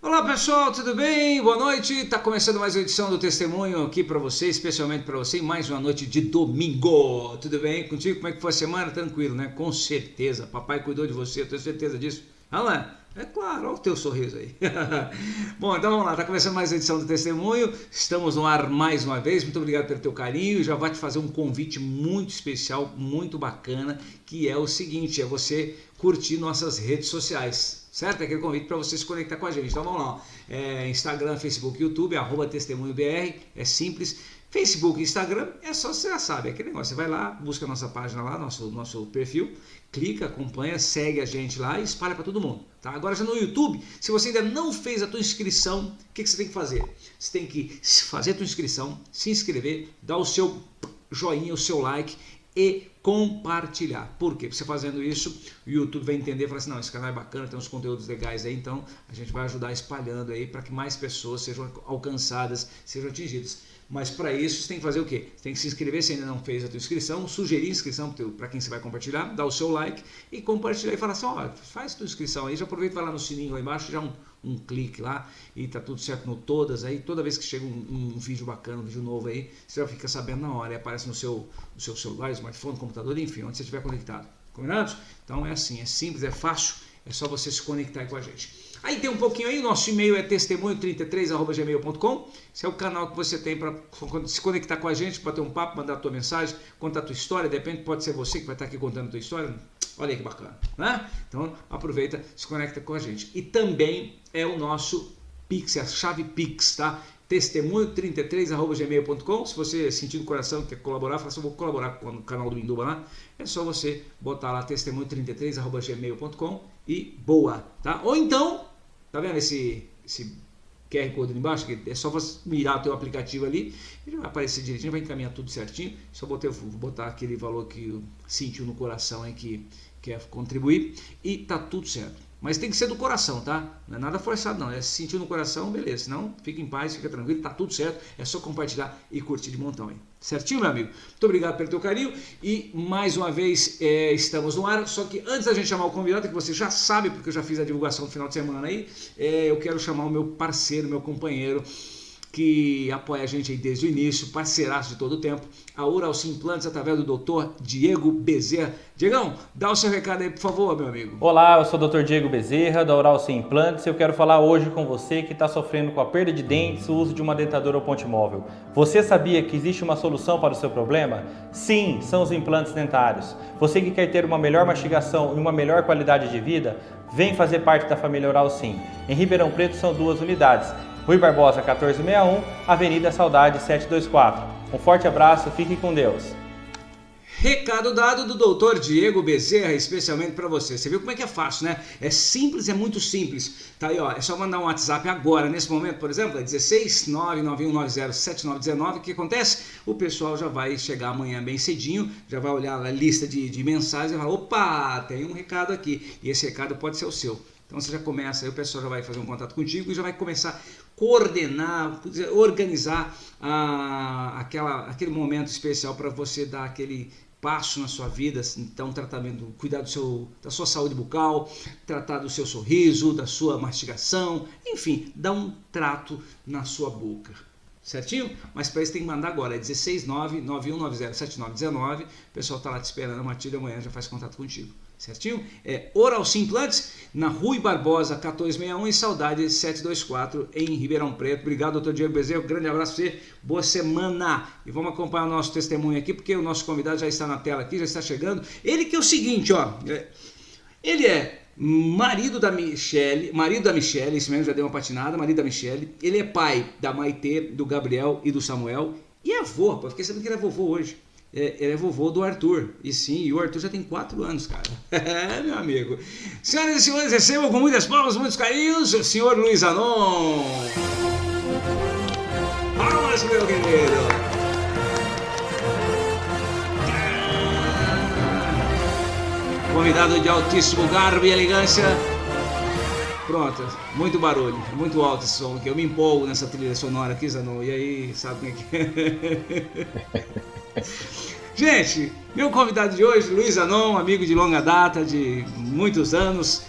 Olá pessoal, tudo bem? Boa noite. Tá começando mais uma edição do Testemunho aqui para você, especialmente para você, em mais uma noite de domingo. Tudo bem contigo? Como é que foi a semana? Tranquilo, né? Com certeza. Papai cuidou de você, eu tenho certeza disso. Ah, não é? É claro, olha o teu sorriso aí. Bom, então vamos lá, tá começando mais uma edição do Testemunho. Estamos no ar mais uma vez. Muito obrigado pelo teu carinho. Já vou te fazer um convite muito especial, muito bacana, que é o seguinte, é você curtir nossas redes sociais. Certo? É aquele convite para você se conectar com a gente. Então vamos lá. Instagram, Facebook, YouTube, @testemunhobr. É simples. Facebook e Instagram é só, você já sabe, é aquele negócio. Você vai lá, busca a nossa página lá, nosso perfil, clica, acompanha, segue a gente lá e espalha para todo mundo. Tá? Agora já no YouTube, se você ainda não fez a tua inscrição, o que você tem que fazer? Você tem que fazer a tua inscrição, se inscrever, dar o seu joinha, o seu like e compartilhar. Por quê? Você fazendo isso, o YouTube vai entender e falar assim, não, esse canal é bacana, tem uns conteúdos legais aí, então a gente vai ajudar espalhando aí para que mais pessoas sejam alcançadas, sejam atingidas. Mas para isso você tem que fazer o quê? Você tem que se inscrever se ainda não fez a tua inscrição, sugerir inscrição para quem você vai compartilhar, dar o seu like e compartilhar e falar assim, ó, faz tua inscrição aí, já aproveita e vai lá no sininho lá embaixo, já um clique lá e tá tudo certo no todas aí, toda vez que chega um vídeo bacana, um vídeo novo aí, você já fica sabendo na hora e aparece no seu celular, smartphone, computador, enfim, onde você estiver conectado. Combinado? Então é assim, é simples, é fácil, é só você se conectar aí com a gente. Aí tem um pouquinho aí, o nosso e-mail é testemunho33@gmail.com. Esse é o canal que você tem para se conectar com a gente, para ter um papo, mandar a tua mensagem, contar a tua história, depende, pode ser você que vai estar aqui contando a tua história. Olha aí que bacana, né? Então aproveita, se conecta com a gente. E também é o nosso Pix, é a chave Pix, tá? Testemunho33@gmail.com. Se você sentir no coração que quer colaborar, fala assim, eu vou colaborar com o canal do Minduba lá. É só você botar lá testemunho33@gmail.com e boa, tá? Ou então, tá vendo esse QR Code ali embaixo? Que é só você mirar o teu aplicativo ali, ele vai aparecer direitinho, vai encaminhar tudo certinho. Só vou botar aquele valor que sentiu no coração aí que quer contribuir e tá tudo certo. Mas tem que ser do coração, tá? Não é nada forçado não, é se sentir no coração, beleza. Senão, fica em paz, fica tranquilo, tá tudo certo. É só compartilhar e curtir de montão aí. Certinho, meu amigo? Muito obrigado pelo teu carinho e mais uma vez estamos no ar. Só que antes da gente chamar o convidado, que você já sabe, porque eu já fiz a divulgação no final de semana aí, eu quero chamar o meu parceiro, meu companheiro, que apoia a gente aí desde o início, parceiraço de todo o tempo, a Uralci Implantes, através do Dr. Diego Bezerra. Diegão, dá o seu recado aí, por favor, meu amigo. Olá, eu sou o Dr. Diego Bezerra, da Uralci Implantes, e eu quero falar hoje com você que está sofrendo com a perda de dentes, o uso de uma dentadura ou ponte móvel. Você sabia que existe uma solução para o seu problema? Sim, são os implantes dentários. Você que quer ter uma melhor mastigação e uma melhor qualidade de vida, vem fazer parte da família Uralci. Em Ribeirão Preto são 2 unidades. Rui Barbosa 1461, Avenida Saudade 724. Um forte abraço, fique com Deus. Recado dado do Dr. Diego Bezerra, especialmente para você. Você viu como é que é fácil, né? É simples, é muito simples. Tá aí, ó, é só mandar um WhatsApp agora, nesse momento, por exemplo, é 16 99190 7919. O que acontece? O pessoal já vai chegar amanhã bem cedinho, já vai olhar a lista de mensagens e vai falar, opa, tem um recado aqui. E esse recado pode ser o seu. Então você já começa, aí o pessoal já vai fazer um contato contigo e já vai começar a coordenar, organizar aquele momento especial para você dar aquele passo na sua vida. Então, tratamento, cuidar da sua saúde bucal, tratar do seu sorriso, da sua mastigação, enfim, dar um trato na sua boca. Certinho? Mas para isso tem que mandar agora, é 16 99190 7919. O pessoal está lá te esperando, a Matilde amanhã já faz contato contigo. Certinho? É Uralci Implantes, na Rui Barbosa 1461 e Saudade 724 em Ribeirão Preto. Obrigado, Dr. Diego Bezerra, um grande abraço para você, boa semana. E vamos acompanhar o nosso testemunho aqui, porque o nosso convidado já está na tela aqui, já está chegando. Ele que é o seguinte, ó, ele é marido da Michele, isso mesmo, já deu uma patinada, marido da Michele. Ele é pai da Maitê, do Gabriel e do Samuel. E é avô, rapaz, fiquei sabendo que ele é vovô hoje. Ele é vovô do Arthur. E sim, e o Arthur já tem 4 anos, cara. É, meu amigo. Senhoras e senhores, recebam com muitas palmas, muitos carinhos, o senhor Luiz Anon. Palmas, meu querido. Convidado de altíssimo garbo e elegância. Pronto, muito barulho, muito alto esse som aqui. Eu me empolgo nessa trilha sonora aqui, Zanon. E aí, sabe como é que é? Gente, meu convidado de hoje, Luiz Anon, amigo de longa data, de muitos anos,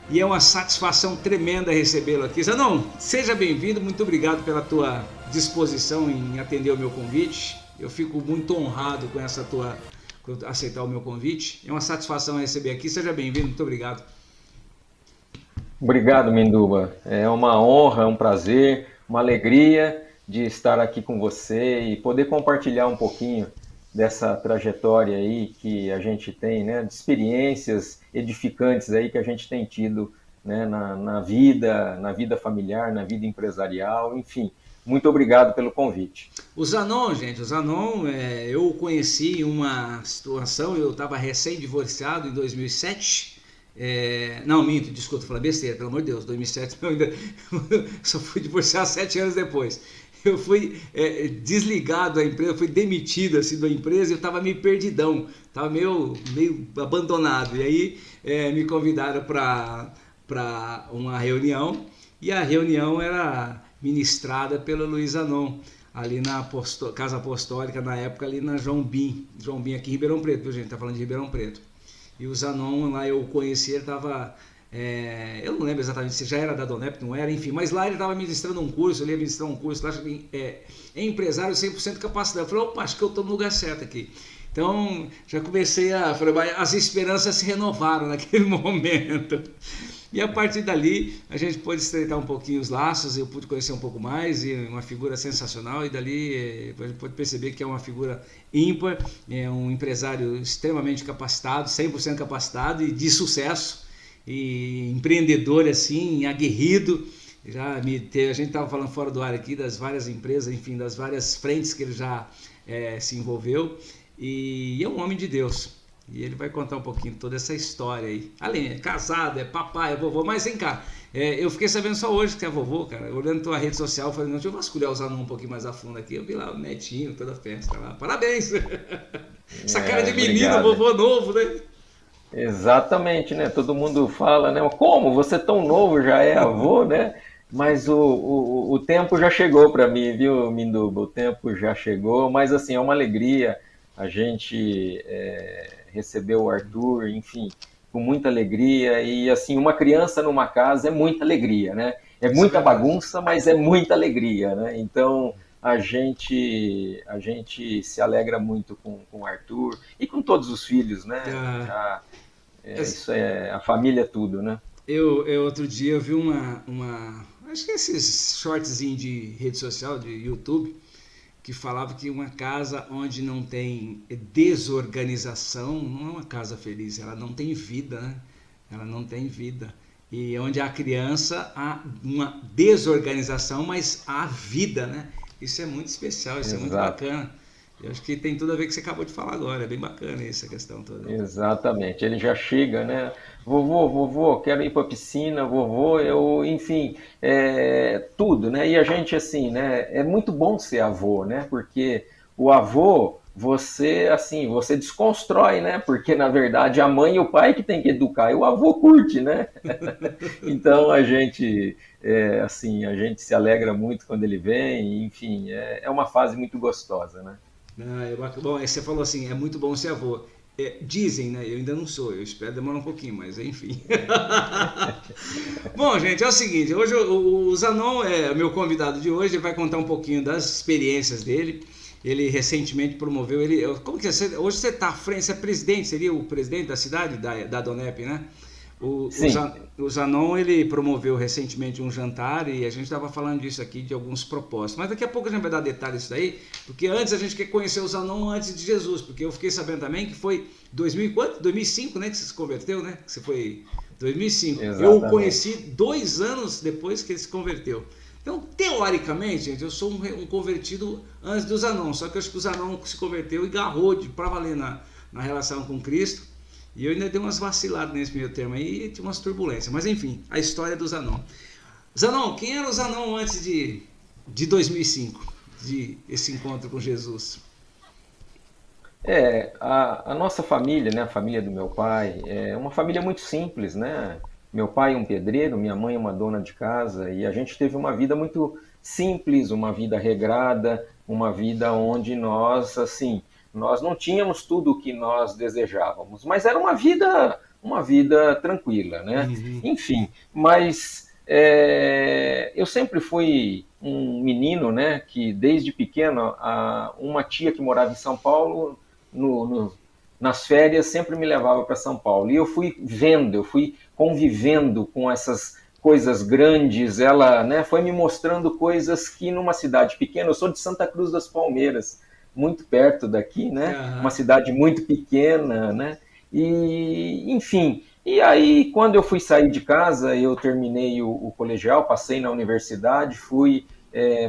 e é uma satisfação tremenda recebê-lo aqui. Zanon, seja bem-vindo, muito obrigado pela tua disposição em atender o meu convite. Eu fico muito honrado com essa tua aceitar o meu convite. É uma satisfação receber aqui. Seja bem-vindo, muito obrigado. Obrigado, Minduba. É uma honra, é um prazer, uma alegria de estar aqui com você e poder compartilhar um pouquinho dessa trajetória aí que a gente tem, né, de experiências edificantes aí que a gente tem tido, né, na vida familiar, na vida empresarial, enfim. Muito obrigado pelo convite. O Zanon, gente, eu o conheci em uma situação, eu estava recém-divorciado em 2007. Não, minto, desculpa, falei besteira, pelo amor de Deus, 2007 eu ainda só fui divorciar 7 anos depois. Eu fui desligado da empresa, fui demitido assim, da empresa e eu estava meio perdidão, estava meio abandonado. E aí me convidaram para uma reunião e a reunião era ministrada pelo Luiz Zanon, ali na Casa Apostólica, na época ali na João Bim aqui em Ribeirão Preto, viu gente? Tá falando de Ribeirão Preto. E o Zanon, lá eu conheci, ele estava, eu não lembro exatamente se já era da Donep, não era, enfim, mas lá ele estava ministrando um curso, ele ia ministrar um curso lá, empresário 100% capacidade. Eu falei, opa, acho que eu estou no lugar certo aqui. Então, já comecei as esperanças se renovaram naquele momento. E a partir dali, a gente pôde estreitar um pouquinho os laços, eu pude conhecer um pouco mais, e uma figura sensacional, e dali a gente pode perceber que é uma figura ímpar, é um empresário extremamente capacitado, 100% capacitado e de sucesso, e empreendedor assim, aguerrido. A gente estava falando fora do ar aqui das várias empresas, enfim, das várias frentes que ele já se envolveu, e é um homem de Deus. E ele vai contar um pouquinho toda essa história aí. Além, é casado, é papai, é vovô, mas vem cá. Eu fiquei sabendo só hoje que é vovô, cara. Olhando tua rede social, falei, não, deixa eu vasculhar o Zanon um pouquinho mais a fundo aqui. Eu vi lá o netinho, toda a festa lá. Parabéns! Essa cara de menino, vovô novo, né? Exatamente, né? Todo mundo fala, né? Como? Você tão novo já é avô, né? Mas o tempo já chegou para mim, viu, Minduba? O tempo já chegou, mas assim, é uma alegria a gente receber o Arthur, enfim, com muita alegria. E assim, uma criança numa casa é muita alegria, né? É muita bagunça, mas é muita alegria, né? Então a gente se alegra muito com o Arthur e com todos os filhos, né? Isso a família é tudo, né? Outro dia eu vi acho que esses shortzinhos de rede social, de YouTube, que falava que uma casa onde não tem desorganização não é uma casa feliz, ela não tem vida, né? Ela não tem vida. E onde há criança, há uma desorganização, mas há vida, né? Isso é muito especial, isso é muito bacana. Eu acho que tem tudo a ver com o que você acabou de falar agora, é bem bacana essa questão toda. Exatamente, ele já chega, né? Vovô, quero ir para a piscina, vovô, enfim, tudo, né? E a gente, assim, né? É muito bom ser avô, né? Porque o avô, você desconstrói, né? Porque, na verdade, a mãe e o pai que tem que educar, e o avô curte, né? Então, a gente se alegra muito quando ele vem, enfim, é uma fase muito gostosa, né? Bom, você falou assim, é muito bom ser avô. Dizem, né? Eu ainda não sou, eu espero demorar um pouquinho, mas enfim. Bom, gente, é o seguinte, hoje o Zanon é meu convidado de hoje, ele vai contar um pouquinho das experiências dele. Ele recentemente promoveu, como que é? Hoje você está à frente, você é presidente, seria o presidente da cidade, da Donep, né? O Zanon, ele promoveu recentemente um jantar e a gente estava falando disso aqui, de alguns propósitos. Mas daqui a pouco a gente vai dar detalhes disso daí, porque antes a gente quer conhecer o Zanon antes de Jesus, porque eu fiquei sabendo também que foi 2005, né, que você se converteu, né? Que você foi 2005. Exatamente. Eu o conheci 2 anos depois que ele se converteu. Então, teoricamente, gente, eu sou um convertido antes do Zanon, só que eu acho que o Zanon se converteu e agarrou para valer na relação com Cristo. E eu ainda dei umas vaciladas nesse meio termo aí e tinha umas turbulências. Mas enfim, a história do Zanon. Zanon, quem era o Zanon antes de 2005? De esse encontro com Jesus? A nossa família, né, a família do meu pai, é uma família muito simples, né? Meu pai é um pedreiro, minha mãe é uma dona de casa e a gente teve uma vida muito simples, uma vida regrada, uma vida onde nós, assim, Nós não tínhamos tudo o que nós desejávamos, mas era uma vida tranquila, né? Enfim, mas eu sempre fui um menino, né, que desde pequeno, uma tia que morava em São Paulo, nas férias, sempre me levava para São Paulo. E eu fui convivendo com essas coisas grandes. Ela, né, foi me mostrando coisas que numa cidade pequena, eu sou de Santa Cruz das Palmeiras, muito perto daqui, né? Uma cidade muito pequena, né? E, enfim, e aí quando eu fui sair de casa, eu terminei o colegial, passei na universidade, fui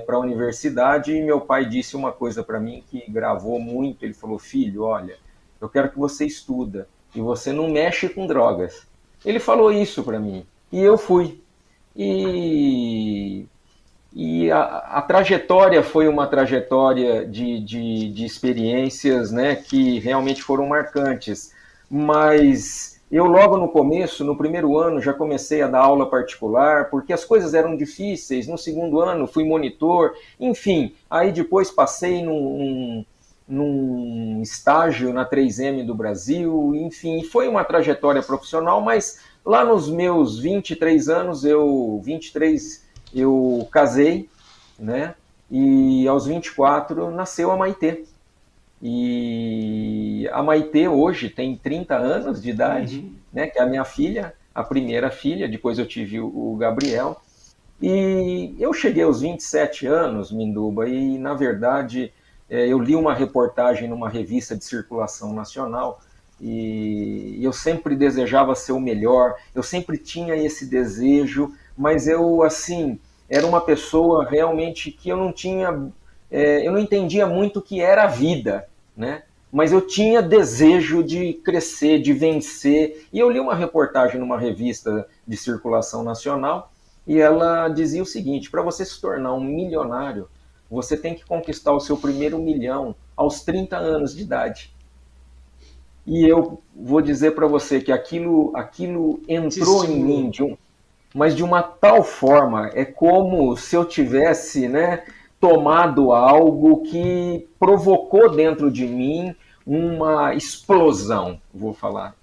para a universidade e meu pai disse uma coisa para mim que gravou muito. Ele falou: filho, olha, eu quero que você estuda e você não mexe com drogas. Ele falou isso para mim e eu fui. E, a trajetória foi uma trajetória de experiências, né, que realmente foram marcantes. Mas eu logo no começo, no primeiro ano, já comecei a dar aula particular, porque as coisas eram difíceis. No segundo ano fui monitor, enfim. Aí depois passei num estágio na 3M do Brasil, enfim. Foi uma trajetória profissional, mas lá nos meus 23 anos, eu casei, né? E aos 24 nasceu a Maitê. E a Maitê hoje tem 30 anos de idade, né? Que é a minha filha, a primeira filha. Depois eu tive o Gabriel. E eu cheguei aos 27 anos, Minduba, e na verdade eu li uma reportagem numa revista de circulação nacional e eu sempre desejava ser o melhor, eu sempre tinha esse desejo, mas eu, assim, era uma pessoa realmente que eu não tinha, eu não entendia muito o que era a vida, né? Mas eu tinha desejo de crescer, de vencer. E eu li uma reportagem numa revista de circulação nacional e ela dizia o seguinte: para você se tornar um milionário, você tem que conquistar o seu primeiro milhão aos 30 anos de idade. E eu vou dizer para você que aquilo entrou em mim, mas de uma tal forma, é como se eu tivesse, né, tomado algo que provocou dentro de mim uma explosão, vou falar.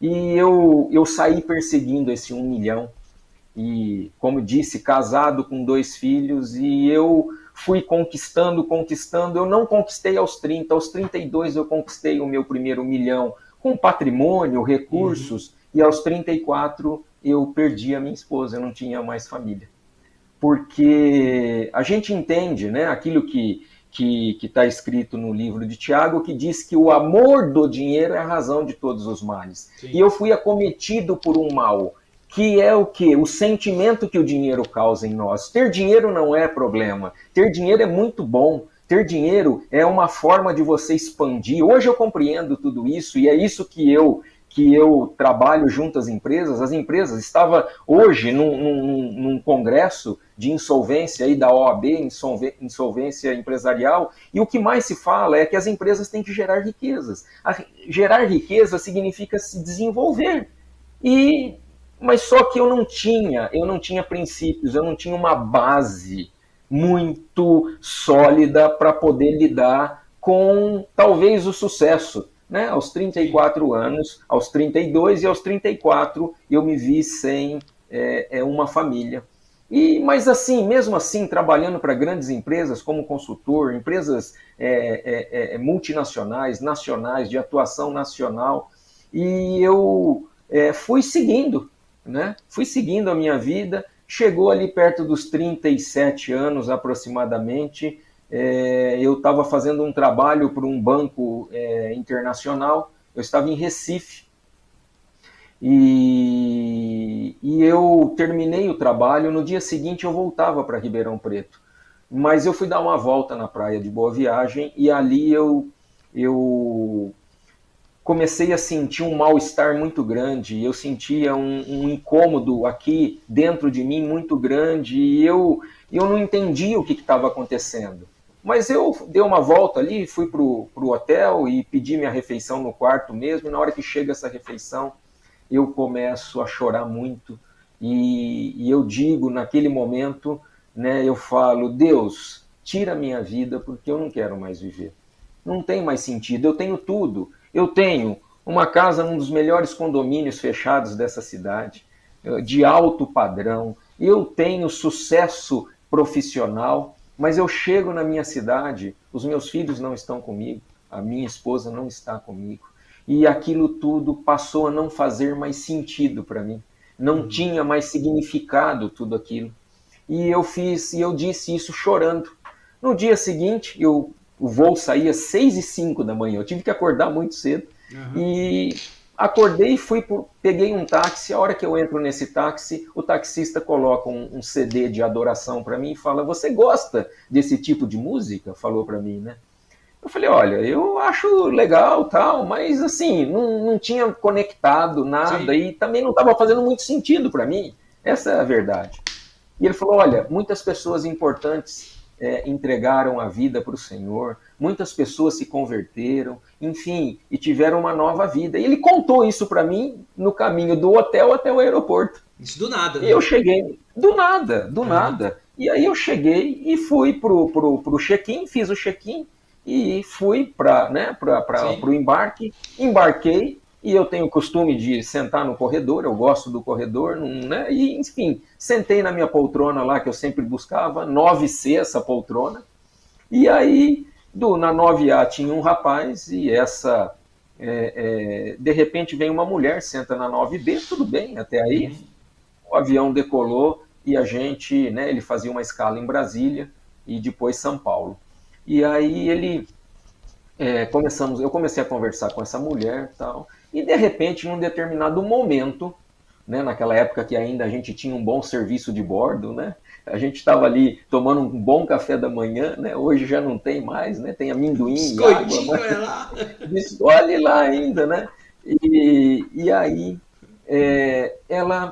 E eu saí perseguindo esse 1 milhão. E, como disse, casado com 2 filhos, e eu fui conquistando. Eu não conquistei aos 30, aos 32 eu conquistei o meu primeiro milhão com patrimônio, recursos, e aos 34 eu perdi a minha esposa, eu não tinha mais família. Porque a gente entende, né, aquilo que está escrito no livro de Tiago, que diz que o amor do dinheiro é a razão de todos os males. Sim. E eu fui acometido por um mal, que é o quê? O sentimento que o dinheiro causa em nós. Ter dinheiro não é problema. Ter dinheiro é muito bom. Ter dinheiro é uma forma de você expandir. Hoje eu compreendo tudo isso e é isso que eu trabalho junto às empresas. As empresas, estava hoje num congresso de insolvência aí da OAB, insolvência empresarial, e o que mais se fala é que as empresas têm que gerar riquezas. Gerar riqueza significa se desenvolver. Mas só que eu não tinha princípios, eu não tinha uma base muito sólida para poder lidar com talvez o sucesso. Né? Aos 34 anos, aos 32 e aos 34 eu me vi sem uma família. Mas assim, mesmo assim, trabalhando para grandes empresas como consultor, empresas multinacionais, nacionais, de atuação nacional, e eu fui seguindo, né? Fui seguindo a minha vida. Chegou ali perto dos 37 anos aproximadamente, eu estava fazendo um trabalho para um banco internacional. Eu estava em Recife e eu terminei o trabalho. No dia seguinte eu voltava para Ribeirão Preto, mas eu fui dar uma volta na praia de Boa Viagem e ali eu comecei a sentir um mal-estar muito grande. Eu sentia um incômodo aqui dentro de mim muito grande e eu não entendia o que estava acontecendo. Mas eu dei uma volta ali, fui para o hotel e pedi minha refeição no quarto mesmo. E na hora que chega essa refeição, eu começo a chorar muito. E eu digo, naquele momento, né, eu falo: Deus, tira a minha vida porque eu não quero mais viver. não tem mais sentido. Eu tenho tudo. Eu tenho uma casa num dos melhores condomínios fechados dessa cidade, de alto padrão. Eu tenho sucesso profissional, mas eu chego na minha cidade, os meus filhos não estão comigo, a minha esposa não está comigo. E aquilo tudo passou a não fazer mais sentido para mim. Não tinha mais significado tudo aquilo. E eu disse isso chorando. No dia seguinte, o voo saía às 6h05 da manhã. Eu tive que acordar muito cedo. E acordei e peguei um táxi. A hora que eu entro nesse táxi, o taxista coloca um CD de adoração para mim e fala: "Você gosta desse tipo de música?" Falou para mim, né? Eu falei: "Olha, eu acho legal, tal, mas assim, não tinha conectado nada. Sim. E também não estava fazendo muito sentido para mim. Essa é a verdade." E ele falou: "Olha, muitas pessoas importantes entregaram a vida para o Senhor, muitas pessoas se converteram, enfim, e tiveram uma nova vida." E ele contou isso para mim no caminho do hotel até o aeroporto. Isso do nada, né? E eu cheguei, do nada. E aí eu cheguei e fui pro check-in, fiz o check-in e fui para o embarque, embarquei. E eu tenho o costume de sentar no corredor, eu gosto do corredor, né? E, enfim, sentei na minha poltrona lá, que eu sempre buscava, 9C essa poltrona. E aí, na 9A tinha um rapaz, e de repente vem uma mulher, senta na 9B, tudo bem, até aí. O avião decolou e a gente, né, ele fazia uma escala em Brasília e depois São Paulo. E aí eu comecei a conversar com essa mulher e tal. E, de repente, num determinado momento, né, naquela época que ainda a gente tinha um bom serviço de bordo, né, a gente estava ali tomando um bom café da manhã, né, hoje já não tem mais, né, tem amendoim e água. Mas... olhe lá ainda, né? E aí,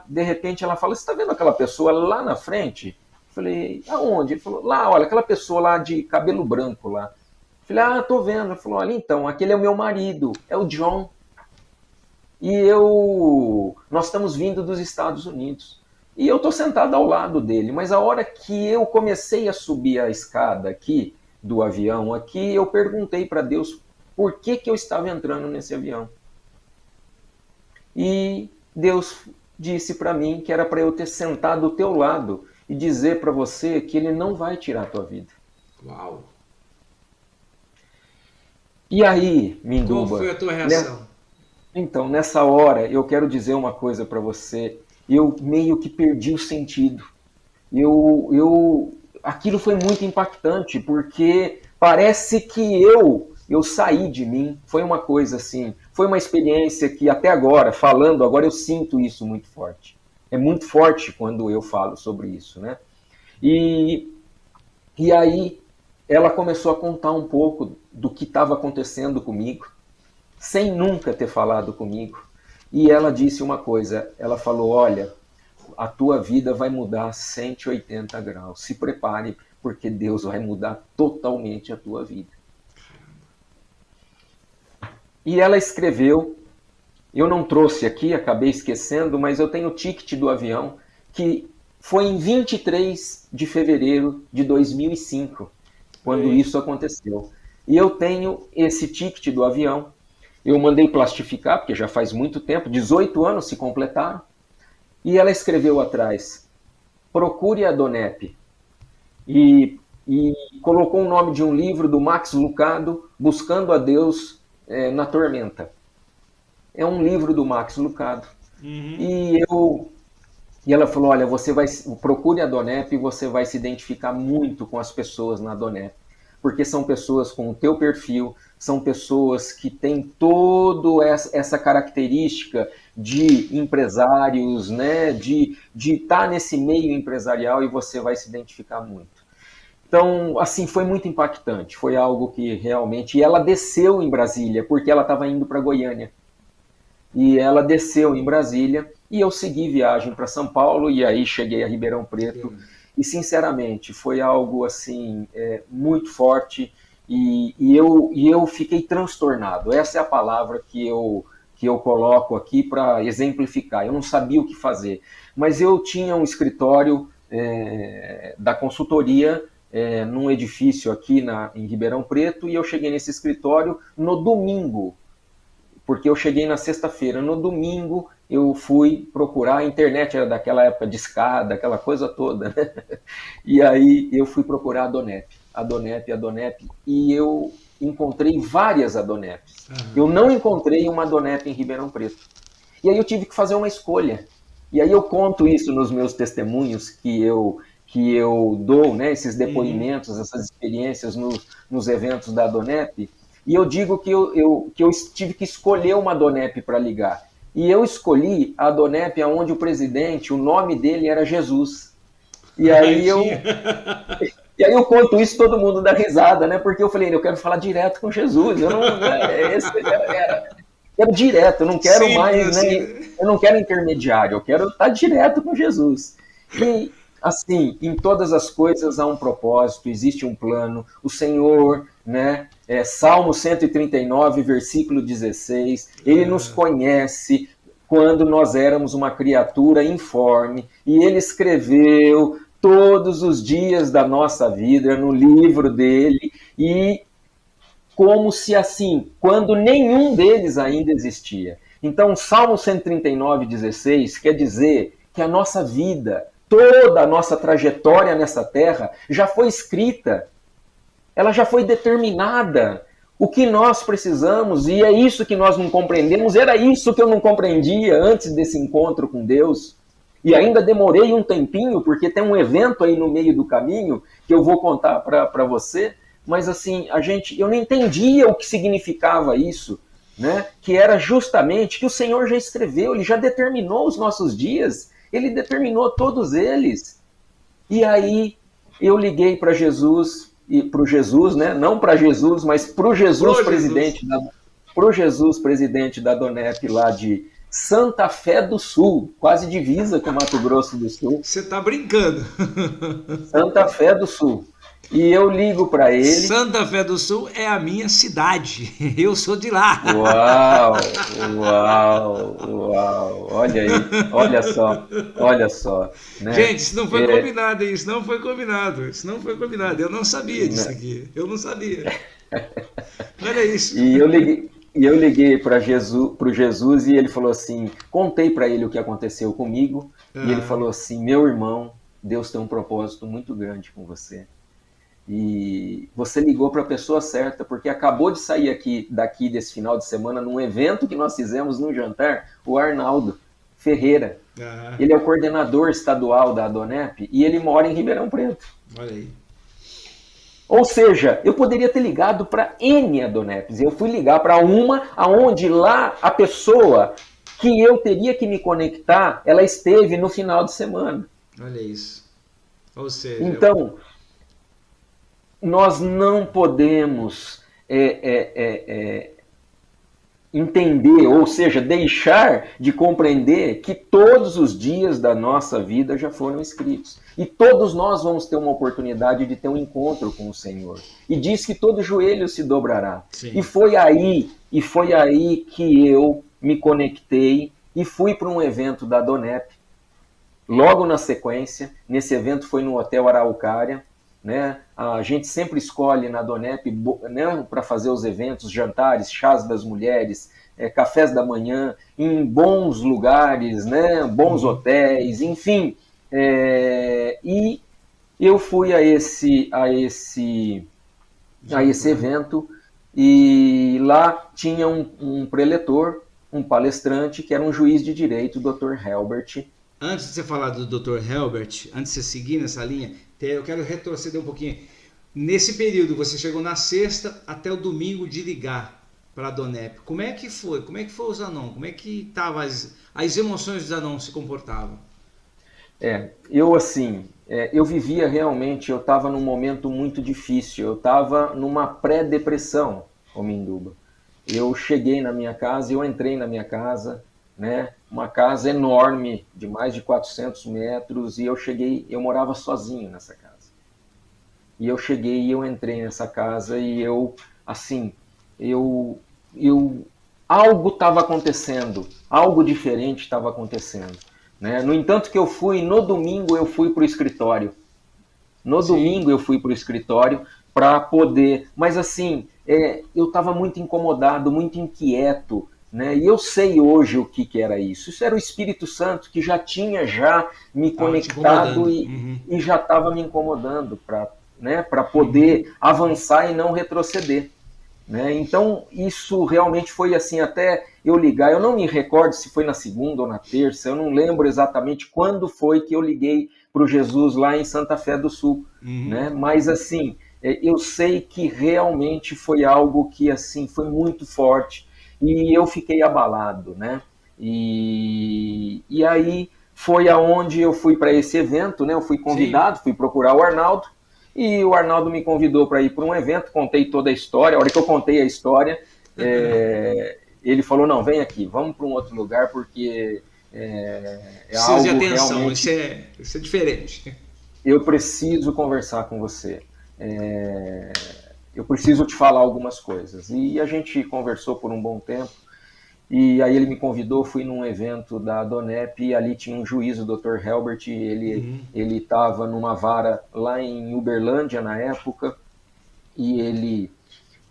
de repente, ela fala: "Você está vendo aquela pessoa lá na frente?" Eu falei: "Aonde?" Ele falou: "Lá, olha, aquela pessoa lá de cabelo branco lá." Eu falei: "Ah, tô vendo." Ele falou: "Olha, então, aquele é o meu marido, é o John. E nós estamos vindo dos Estados Unidos. E eu estou sentado ao lado dele, mas a hora que eu comecei a subir a escada aqui, do avião aqui, eu perguntei para Deus por que eu estava entrando nesse avião. E Deus disse para mim que era para eu ter sentado ao teu lado e dizer para você que ele não vai tirar a tua vida." Uau! E aí, Minduba... Qual foi a tua reação? Então, nessa hora, eu quero dizer uma coisa para você. Eu meio que perdi o sentido. Aquilo foi muito impactante, porque parece que eu saí de mim. Foi uma coisa assim, foi uma experiência que até agora, falando agora, eu sinto isso muito forte. É muito forte quando eu falo sobre isso, né? E aí, ela começou a contar um pouco do que estava acontecendo comigo, sem nunca ter falado comigo. E ela disse uma coisa, ela falou: "Olha, a tua vida vai mudar 180 graus. Se prepare, porque Deus vai mudar totalmente a tua vida." E ela escreveu, eu não trouxe aqui, acabei esquecendo, mas eu tenho o ticket do avião, que foi em 23 de fevereiro de 2005, quando isso aconteceu. E eu tenho esse ticket do avião. Eu mandei plastificar, porque já faz muito tempo, 18 anos se completaram. E ela escreveu atrás: "Procure a Donep." E colocou o nome de um livro do Max Lucado, Buscando a Deus na Tormenta. É um livro do Max Lucado. E ela falou: "Olha, procure a Donep e você vai se identificar muito com as pessoas na Donep. Porque são pessoas com o teu perfil, são pessoas que têm toda essa característica de empresários, né? de estar nesse meio empresarial, e você vai se identificar muito." Então, assim, foi muito impactante. Foi algo que realmente... E ela desceu em Brasília, porque ela estava indo para Goiânia. E ela desceu em Brasília, e eu segui viagem para São Paulo, e aí cheguei a Ribeirão Preto. E, sinceramente, foi algo assim, muito forte, e eu fiquei transtornado. Essa é a palavra que eu coloco aqui para exemplificar. Eu não sabia o que fazer, mas eu tinha um escritório da consultoria num edifício aqui em Ribeirão Preto, e eu cheguei nesse escritório no domingo, porque eu cheguei na sexta-feira. No domingo eu fui procurar, a internet era daquela época de escada, aquela coisa toda, né? E aí eu fui procurar a Donep, e eu encontrei várias Adoneps. Eu não encontrei uma Adonep em Ribeirão Preto. E aí eu tive que fazer uma escolha. E aí eu conto isso nos meus testemunhos que eu dou, né, esses depoimentos, essas experiências nos eventos da Adonep, e eu digo que eu tive que escolher uma Adonep para ligar. E eu escolhi a Adonep onde o presidente, o nome dele era Jesus. E aí eu conto isso, todo mundo dá risada, né? Porque eu falei, eu quero falar direto com Jesus. Eu não, quero direto, eu não quero mais, né? Eu não quero intermediário, eu quero estar direto com Jesus. E assim, em todas as coisas há um propósito, existe um plano. O Senhor, né? Salmo 139, versículo 16, Ele nos conhece quando nós éramos uma criatura informe, e Ele escreveu todos os dias da nossa vida no livro dele, e como se assim, quando nenhum deles ainda existia. Então, Salmo 139, 16 quer dizer que a nossa vida, toda a nossa trajetória nessa terra já foi escrita, ela já foi determinada. O que nós precisamos, e é isso que nós não compreendemos, era isso que eu não compreendia antes desse encontro com Deus. E ainda demorei um tempinho, porque tem um evento aí no meio do caminho que eu vou contar para você, mas assim, eu não entendia o que significava isso, né? Que era justamente que o Senhor já escreveu, Ele já determinou os nossos dias, Ele determinou todos eles. E aí eu liguei para Jesus, né? Não para Jesus, mas para o Jesus presidente da Donep lá de Santa Fé do Sul, quase divisa com Mato Grosso do Sul. Você está brincando. Santa Fé do Sul. E eu ligo para ele. Santa Fé do Sul é a minha cidade. Eu sou de lá. Uau. Olha aí, olha só. Né? Gente, isso não foi combinado, isso não foi combinado. Eu não sabia disso aqui. Eu não sabia. Olha isso. E eu liguei para o Jesus e ele falou assim, contei para ele o que aconteceu comigo, e ele falou assim, meu irmão, Deus tem um propósito muito grande com você. E você ligou para a pessoa certa, porque acabou de sair daqui desse final de semana, num evento que nós fizemos num jantar, o Arnaldo Ferreira. Ele é o coordenador estadual da Adonep e ele mora em Ribeirão Preto. Olha aí. Ou seja, eu poderia ter ligado para N Adoneps, eu fui ligar para uma aonde lá a pessoa que eu teria que me conectar, ela esteve no final de semana. Olha isso. Ou seja... Então, nós não podemos entender, ou seja, deixar de compreender que todos os dias da nossa vida já foram escritos. E todos nós vamos ter uma oportunidade de ter um encontro com o Senhor. E diz que todo joelho se dobrará. Sim. E foi aí que eu me conectei e fui para um evento da Donep. Logo na sequência, nesse evento foi no Hotel Araucária, né? A gente sempre escolhe na Donep, né, para fazer os eventos, jantares, chás das mulheres, cafés da manhã, em bons lugares, né, bons hotéis, enfim. E eu fui a esse evento e lá tinha um preletor, um palestrante, que era um juiz de direito, o Dr. Helbert. Antes de você falar do Dr. Helbert, antes de você seguir nessa linha, eu quero retroceder um pouquinho. Nesse período, você chegou na sexta até o domingo de ligar para a Donep. Como é que foi? Como é que foi o Zanon? Como é que estavam as emoções do Zanon se comportavam? Eu vivia realmente, eu estava num momento muito difícil. Eu estava numa pré-depressão, Minduba. Eu cheguei na minha casa, eu entrei na minha casa, né? Uma casa enorme, de mais de 400 metros, e eu morava sozinho nessa casa. E eu cheguei e eu entrei nessa casa e algo estava acontecendo, algo diferente estava acontecendo, né? No entanto que no domingo eu fui para o escritório. No Sim. domingo eu fui para o escritório para poder, mas assim, eu estava muito incomodado, muito inquieto, né? E eu sei hoje o que era isso. Isso era o Espírito Santo que já tinha me Tava te conectado incomodando. e já estava me incomodando para, né, para Uhum. poder avançar e não retroceder. Né? Então, isso realmente foi assim, até eu ligar, eu não me recordo se foi na segunda ou na terça, eu não lembro exatamente quando foi que eu liguei para o Jesus lá em Santa Fé do Sul, Uhum. né? Mas assim, eu sei que realmente foi algo que assim foi muito forte e eu fiquei abalado, né? E aí foi aonde eu fui para esse evento, né? Eu fui Sim. convidado, fui procurar o Arnaldo, e o Arnaldo me convidou para ir para um evento, contei toda a história. A hora que eu contei a história, ele falou: não, vem aqui, vamos para um outro lugar, porque é Precisa de algo atenção, realmente. isso é diferente. Eu preciso conversar com você. É, eu preciso te falar algumas coisas. E a gente conversou por um bom tempo. E aí ele me convidou, fui num evento da Donep e ali tinha um juiz, o Dr. Helbert, ele estava numa vara lá em Uberlândia na época e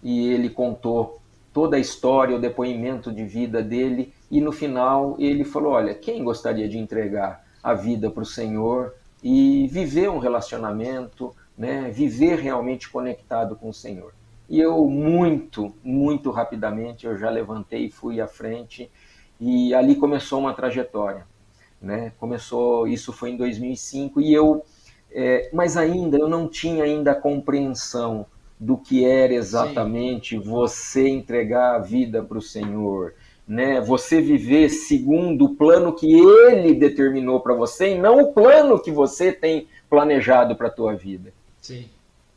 ele contou toda a história, o depoimento de vida dele e no final ele falou: olha, quem gostaria de entregar a vida para o Senhor e viver um relacionamento, né, viver realmente conectado com o Senhor? E eu muito rapidamente eu já levantei e fui à frente e ali começou uma trajetória, né? Começou, isso foi em 2005 e eu, mas ainda eu não tinha ainda a compreensão do que era Sim. exatamente você entregar a vida para o Senhor, né? Você viver segundo o plano que Ele determinou para você e não o plano que você tem planejado para a tua vida. Sim.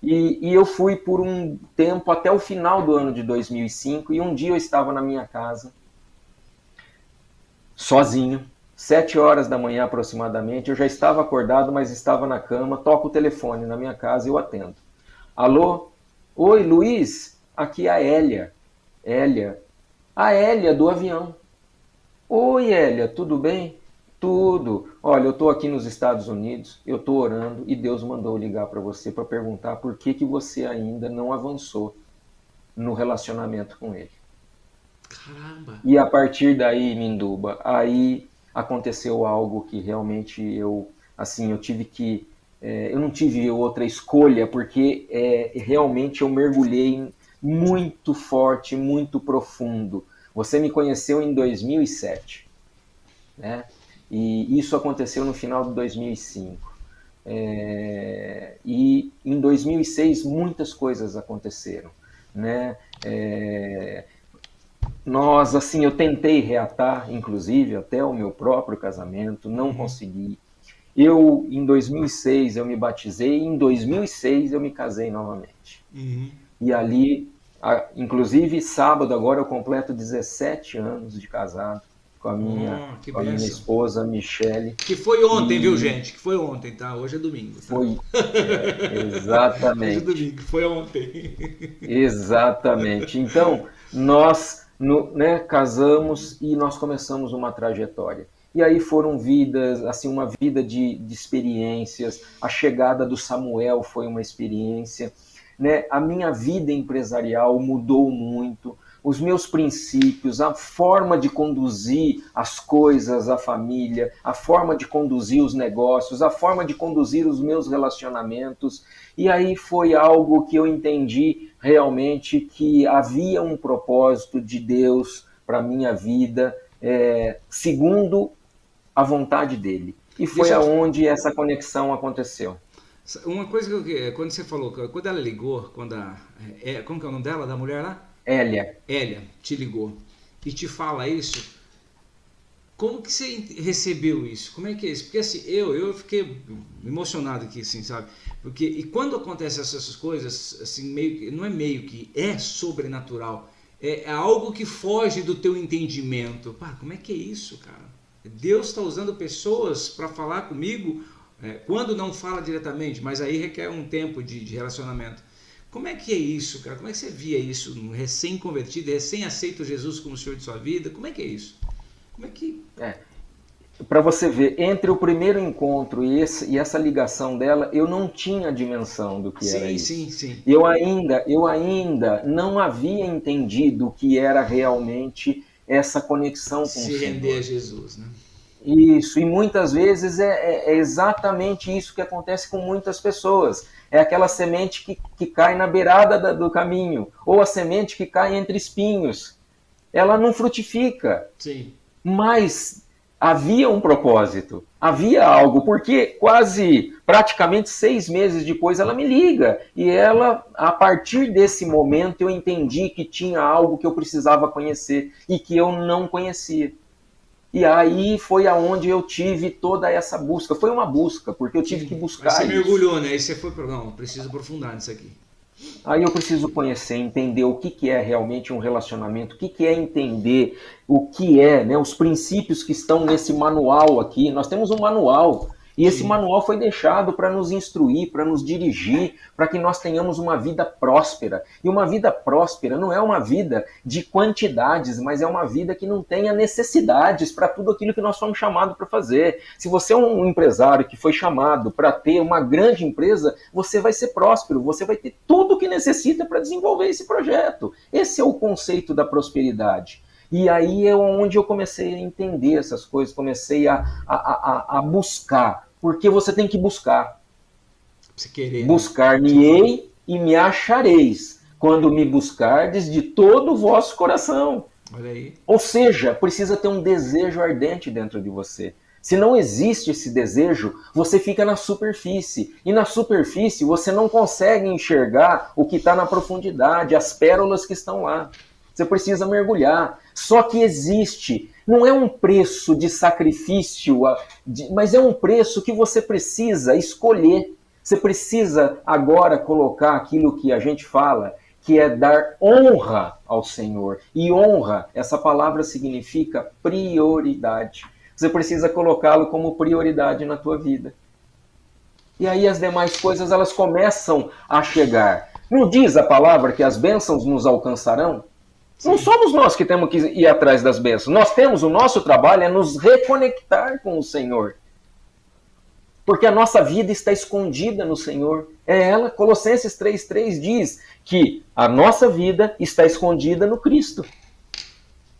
E eu fui por um tempo até o final do ano de 2005 e um dia eu estava na minha casa sozinho, 7 horas da manhã aproximadamente, eu já estava acordado, mas estava na cama, toco o telefone na minha casa e eu atendo. Alô? Oi, Luiz? Aqui é a Hélia. Hélia. A Hélia do avião. Oi, Hélia, tudo bem? Tudo. Olha, eu estou aqui nos Estados Unidos, eu estou orando e Deus mandou ligar para você para perguntar por que você ainda não avançou no relacionamento com ele. Caramba. E a partir daí, Minduba, aí aconteceu algo que realmente assim, eu tive que, eu não tive outra escolha, porque realmente eu mergulhei muito forte, muito profundo. Você me conheceu em 2007, né? E isso aconteceu no final de 2005. E em 2006 muitas coisas aconteceram, né? Assim, eu tentei reatar, inclusive, até o meu próprio casamento, não consegui. Em 2006, eu me batizei, e em 2006 eu me casei novamente. Uhum. E ali, inclusive, sábado agora eu completo 17 anos de casado com a minha, Oh, que com a minha benção. esposa, Michele, Que foi ontem, viu, e gente? Que foi ontem, tá? Hoje é domingo, tá? foi Hoje é exatamente. domingo, foi ontem. Exatamente. Então, né, casamos e nós começamos uma trajetória. E aí foram vidas, assim, uma vida de experiências. A chegada do Samuel foi uma experiência, né? A minha vida empresarial mudou muito. Os meus princípios, a forma de conduzir as coisas, a família, a forma de conduzir os negócios, a forma de conduzir os meus relacionamentos. E aí foi algo que eu entendi realmente que havia um propósito de Deus para a minha vida, segundo a vontade dele. E foi Deixa eu te... aonde essa conexão aconteceu. Uma coisa quando você falou, quando ela ligou, como que é o nome dela, da mulher lá? Hélia, Hélia te ligou e te fala isso, como que você recebeu isso? Como é que é isso? Porque assim, eu fiquei emocionado aqui, assim, sabe? Porque, e quando acontecem essas coisas, assim, não é meio que, é sobrenatural. É algo que foge do teu entendimento. Pá, como é que é isso, cara? Deus está usando pessoas para falar comigo, quando não fala diretamente, mas aí requer um tempo de relacionamento. Como é que é isso, cara? Como é que você via isso, um recém-convertido, recém-aceito Jesus como Senhor de sua vida? Como é que é isso? Como é que... é, para você ver, entre o primeiro encontro e essa ligação dela, eu não tinha dimensão do que era Sim, isso. sim, sim. Eu ainda não havia entendido o que era realmente essa conexão com o Se render a Senhor. Jesus, né? Isso, e muitas vezes é exatamente isso que acontece com muitas pessoas. É aquela semente que cai na beirada do caminho, ou a semente que cai entre espinhos. Ela não frutifica, Sim. mas havia um propósito, havia algo, porque praticamente 6 meses depois, ela me liga. E a partir desse momento, eu entendi que tinha algo que eu precisava conhecer e que eu não conhecia. E aí foi aonde eu tive toda essa busca. Foi uma busca, porque eu tive que Sim. Aí você buscar isso. mergulhou, né? Aí você foi para. Não, preciso aprofundar nisso aqui. Aí eu preciso conhecer, entender o que é realmente um relacionamento, o que é entender o que é, né, os princípios que estão nesse manual aqui. Nós temos um manual, e esse Sim. manual foi deixado para nos instruir, para nos dirigir, para que nós tenhamos uma vida próspera. E uma vida próspera não é uma vida de quantidades, mas é uma vida que não tenha necessidades para tudo aquilo que nós fomos chamados para fazer. Se você é um empresário que foi chamado para ter uma grande empresa, você vai ser próspero, você vai ter tudo o que necessita para desenvolver esse projeto. Esse é o conceito da prosperidade. E aí é onde eu comecei a entender essas coisas, comecei a buscar. Porque você tem que buscar. Pra você querer, né? Buscar-me-ei e me achareis, quando me buscardes de todo o vosso coração. Olha aí. Ou seja, precisa ter um desejo ardente dentro de você. Se não existe esse desejo, você fica na superfície. E na superfície você não consegue enxergar o que está na profundidade, as pérolas que estão lá. Você precisa mergulhar. Só que existe. Não é um preço de sacrifício, mas é um preço que você precisa escolher. Você precisa agora colocar aquilo que a gente fala, que é dar honra ao Senhor. E honra, essa palavra significa prioridade. Você precisa colocá-lo como prioridade na tua vida. E aí as demais coisas, elas começam a chegar. Não diz a palavra que as bênçãos nos alcançarão? Sim. Não somos nós que temos que ir atrás das bênçãos. Nós temos, o nosso trabalho é nos reconectar com o Senhor. Porque a nossa vida está escondida no Senhor. É ela, Colossenses 3,3 diz que a nossa vida está escondida no Cristo.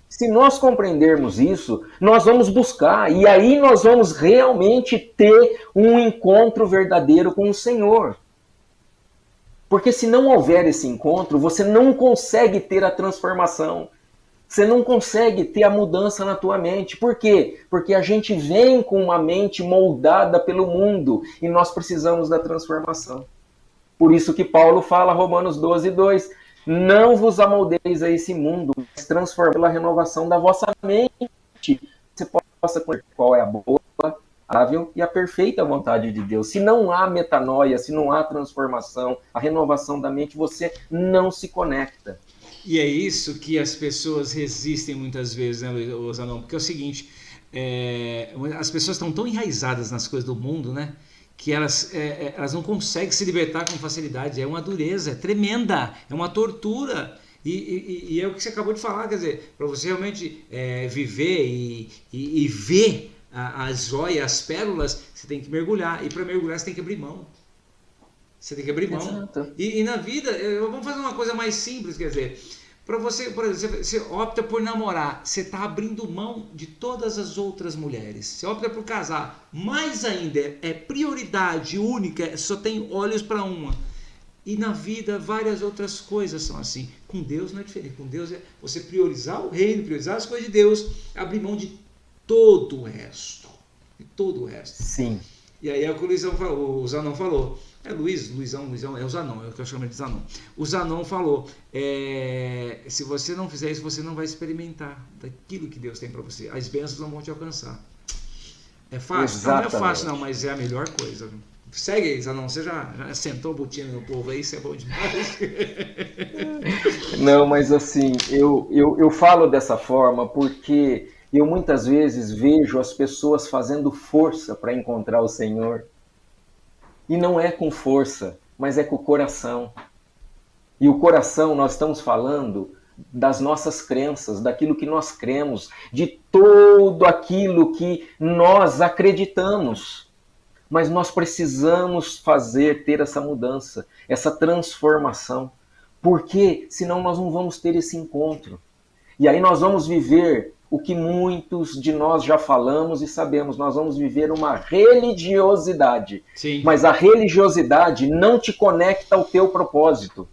Se nós compreendermos isso, nós vamos buscar, e aí nós vamos realmente ter um encontro verdadeiro com o Senhor. Porque se não houver esse encontro, você não consegue ter a transformação. Você não consegue ter a mudança na tua mente. Por quê? Porque a gente vem com uma mente moldada pelo mundo e nós precisamos da transformação. Por isso que Paulo fala, Romanos 12:2, não vos amoldeis a esse mundo, mas transformai pela renovação da vossa mente. Você possa conhecer qual é a boa, agradável e a perfeita vontade de Deus. Se não há metanoia, se não há transformação, a renovação da mente, você não se conecta. E é isso que as pessoas resistem muitas vezes, né, Zanão? Porque é o seguinte, as pessoas estão tão enraizadas nas coisas do mundo, né? Que elas não conseguem se libertar com facilidade. É uma dureza, é tremenda, é uma tortura. E é o que você acabou de falar, quer dizer, para você realmente viver e ver as joias, as pérolas, você tem que mergulhar. E para mergulhar você tem que abrir mão. Você tem que abrir mão. Exato. E na vida, vamos fazer uma coisa mais simples, quer dizer, para você, por exemplo, você opta por namorar, você está abrindo mão de todas as outras mulheres. Você opta por casar, mais ainda, é prioridade única, só tem olhos para uma. E na vida, várias outras coisas são assim. Com Deus não é diferente. Com Deus é você priorizar o reino, priorizar as coisas de Deus, abrir mão de todo o resto. De todo o resto. Sim. E aí é o que o Zanão falou. Luizão, é o Zanão, é o que eu chamo de Zanão. O Zanão falou, se você não fizer isso, você não vai experimentar daquilo que Deus tem para você. As bênçãos não vão te alcançar. É fácil? Exatamente. Não é fácil não, mas é a melhor coisa. Segue aí, Zanão, você já sentou o botinho no povo aí, isso é bom demais. Não, mas assim, eu falo dessa forma porque eu muitas vezes vejo as pessoas fazendo força para encontrar o Senhor. E não é com força, mas é com o coração. E o coração, nós estamos falando das nossas crenças, daquilo que nós cremos, de tudo aquilo que nós acreditamos. Mas nós precisamos ter essa mudança, essa transformação, porque senão nós não vamos ter esse encontro. E aí nós vamos viver o que muitos de nós já falamos e sabemos, nós vamos viver uma religiosidade. Sim. Mas a religiosidade não te conecta ao teu propósito.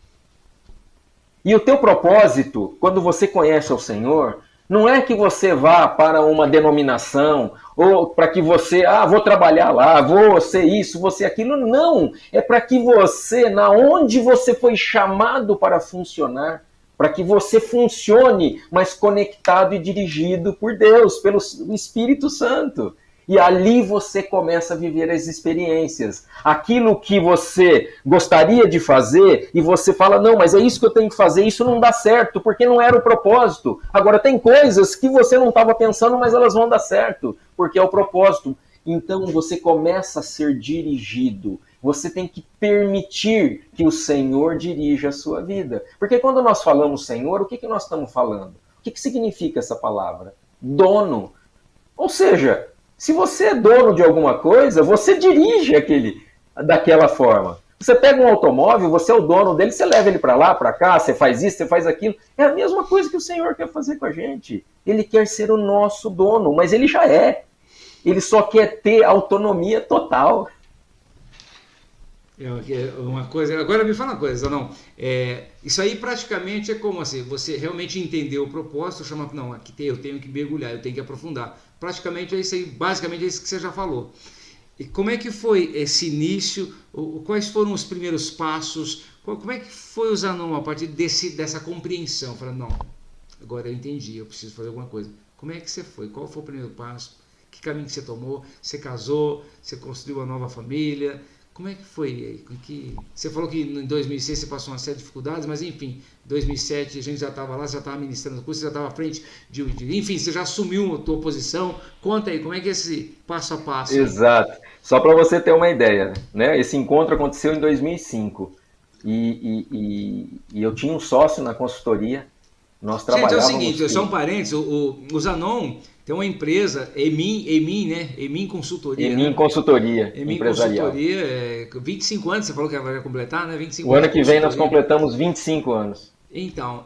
E o teu propósito, quando você conhece o Senhor, não é que você vá para uma denominação, ou para que você, vou trabalhar lá, vou ser isso, vou ser aquilo. Não, é para que você, na onde você foi chamado para funcionar, para que você funcione, mas conectado e dirigido por Deus, pelo Espírito Santo. E ali você começa a viver as experiências. Aquilo que você gostaria de fazer, e você fala, não, mas é isso que eu tenho que fazer, isso não dá certo, porque não era o propósito. Agora, tem coisas que você não estava pensando, mas elas vão dar certo, porque é o propósito. Então, você começa a ser dirigido. Você tem que permitir que o Senhor dirija a sua vida. Porque quando nós falamos Senhor, o que nós estamos falando? O que significa essa palavra? Dono. Ou seja, se você é dono de alguma coisa, você dirige daquela forma. Você pega um automóvel, você é o dono dele, você leva ele para lá, para cá, você faz isso, você faz aquilo. É a mesma coisa que o Senhor quer fazer com a gente. Ele quer ser o nosso dono, mas ele já é. Ele só quer ter autonomia total. Uma coisa, agora me fala uma coisa, não. Isso aí praticamente é como assim, você realmente entendeu o propósito, chama, não, aqui eu tenho que mergulhar, eu tenho que aprofundar. Praticamente é isso aí, basicamente é isso que você já falou. E como é que foi esse início? Quais foram os primeiros passos? Como é que foi o Zanon a partir dessa compreensão? Falando, não, agora eu entendi, eu preciso fazer alguma coisa. Como é que você foi? Qual foi o primeiro passo? Que caminho que você tomou? Você casou? Você construiu uma nova família? Como é que foi? Você falou que em 2006 você passou uma série de dificuldades, mas enfim, em 2007 a gente já estava lá, você já estava ministrando o curso, você já estava à frente enfim, você já assumiu a tua posição. Conta aí, como é que é esse passo a passo? Exato. Só para você ter uma ideia, né? Esse encontro aconteceu em 2005 e eu tinha um sócio na consultoria, nós trabalhávamos... Gente, é o seguinte, só um parênteses, o Zanon tem uma empresa, Emin, né? Emin Consultoria. Emin, né? Consultoria Emin empresarial. Consultoria, 25 anos, você falou que vai completar, né? 25 o ano que vem nós completamos 25 anos. Então,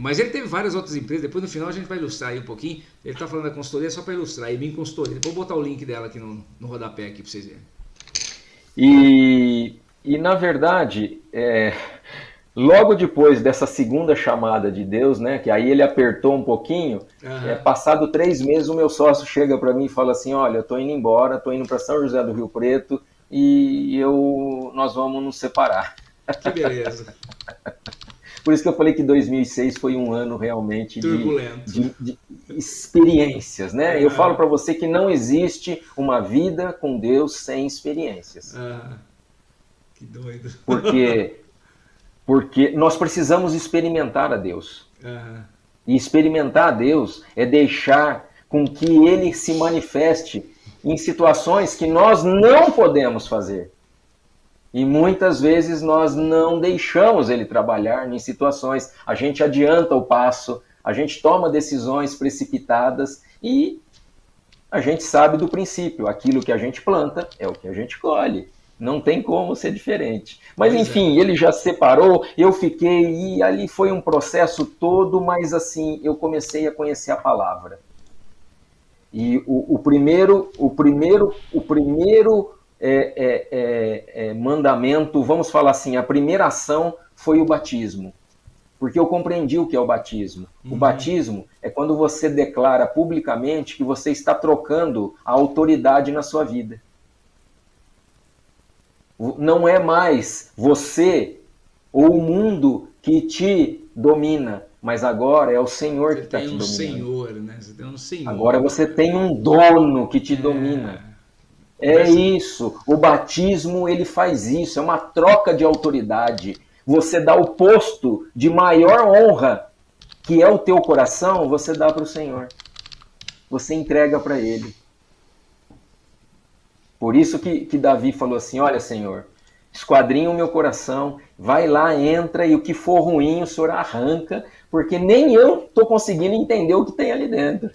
mas ele teve várias outras empresas, depois no final a gente vai ilustrar aí um pouquinho. Ele está falando da consultoria só para ilustrar, Emin Consultoria. Depois eu vou botar o link dela aqui no rodapé aqui para vocês verem. E na verdade, logo depois dessa segunda chamada de Deus, né, que aí ele apertou um pouquinho, passado 3 meses o meu sócio chega para mim e fala assim, olha, eu estou indo embora, estou indo para São José do Rio Preto e nós vamos nos separar. Que beleza. Por isso que eu falei que 2006 foi um ano realmente de experiências, né? Eu falo para você que não existe uma vida com Deus sem experiências. Que doido. Porque nós precisamos experimentar a Deus. E experimentar a Deus é deixar com que Ele se manifeste em situações que nós não podemos fazer. E muitas vezes nós não deixamos Ele trabalhar em situações. A gente adianta o passo, a gente toma decisões precipitadas e a gente sabe do princípio. Aquilo que a gente planta é o que a gente colhe. Não tem como ser diferente. Mas enfim, ele já se separou, eu fiquei, e ali foi um processo todo, mas assim, eu comecei a conhecer a palavra. E o primeiro mandamento, vamos falar assim, a primeira ação foi o batismo. Porque eu compreendi o que é o batismo. O batismo é quando você declara publicamente que você está trocando a autoridade na sua vida. Não é mais você ou o mundo que te domina, mas agora é o Senhor que está te dominando. Senhor, né? Você tem um Senhor. Agora você tem um dono que te domina. É isso. O batismo, ele faz isso. É uma troca de autoridade. Você dá o posto de maior honra, que é o teu coração, você dá para o Senhor. Você entrega para Ele. Por isso que Davi falou assim, olha, Senhor, esquadrinha o meu coração, vai lá, entra e o que for ruim o Senhor arranca, porque nem eu estou conseguindo entender o que tem ali dentro.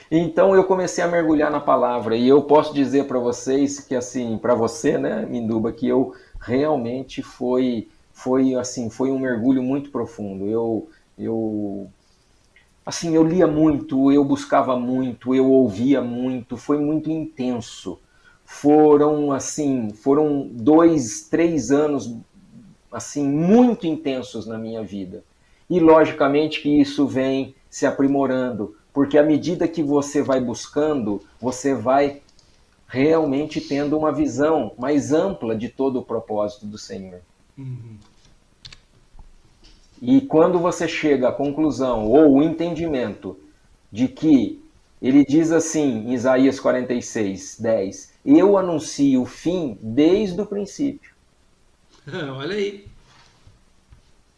Então eu comecei a mergulhar na palavra e eu posso dizer para vocês que assim, para você, né, Minduba, que eu realmente foi um mergulho muito profundo. Eu lia muito, eu buscava muito, eu ouvia muito, foi muito intenso. Foram 2, 3 anos assim muito intensos na minha vida. E logicamente que isso vem se aprimorando, porque à medida que você vai buscando, você vai realmente tendo uma visão mais ampla de todo o propósito do Senhor. Uhum. E quando você chega à conclusão ou o entendimento de que ele diz assim em Isaías 46:10, eu anuncio o fim desde o princípio. Olha aí.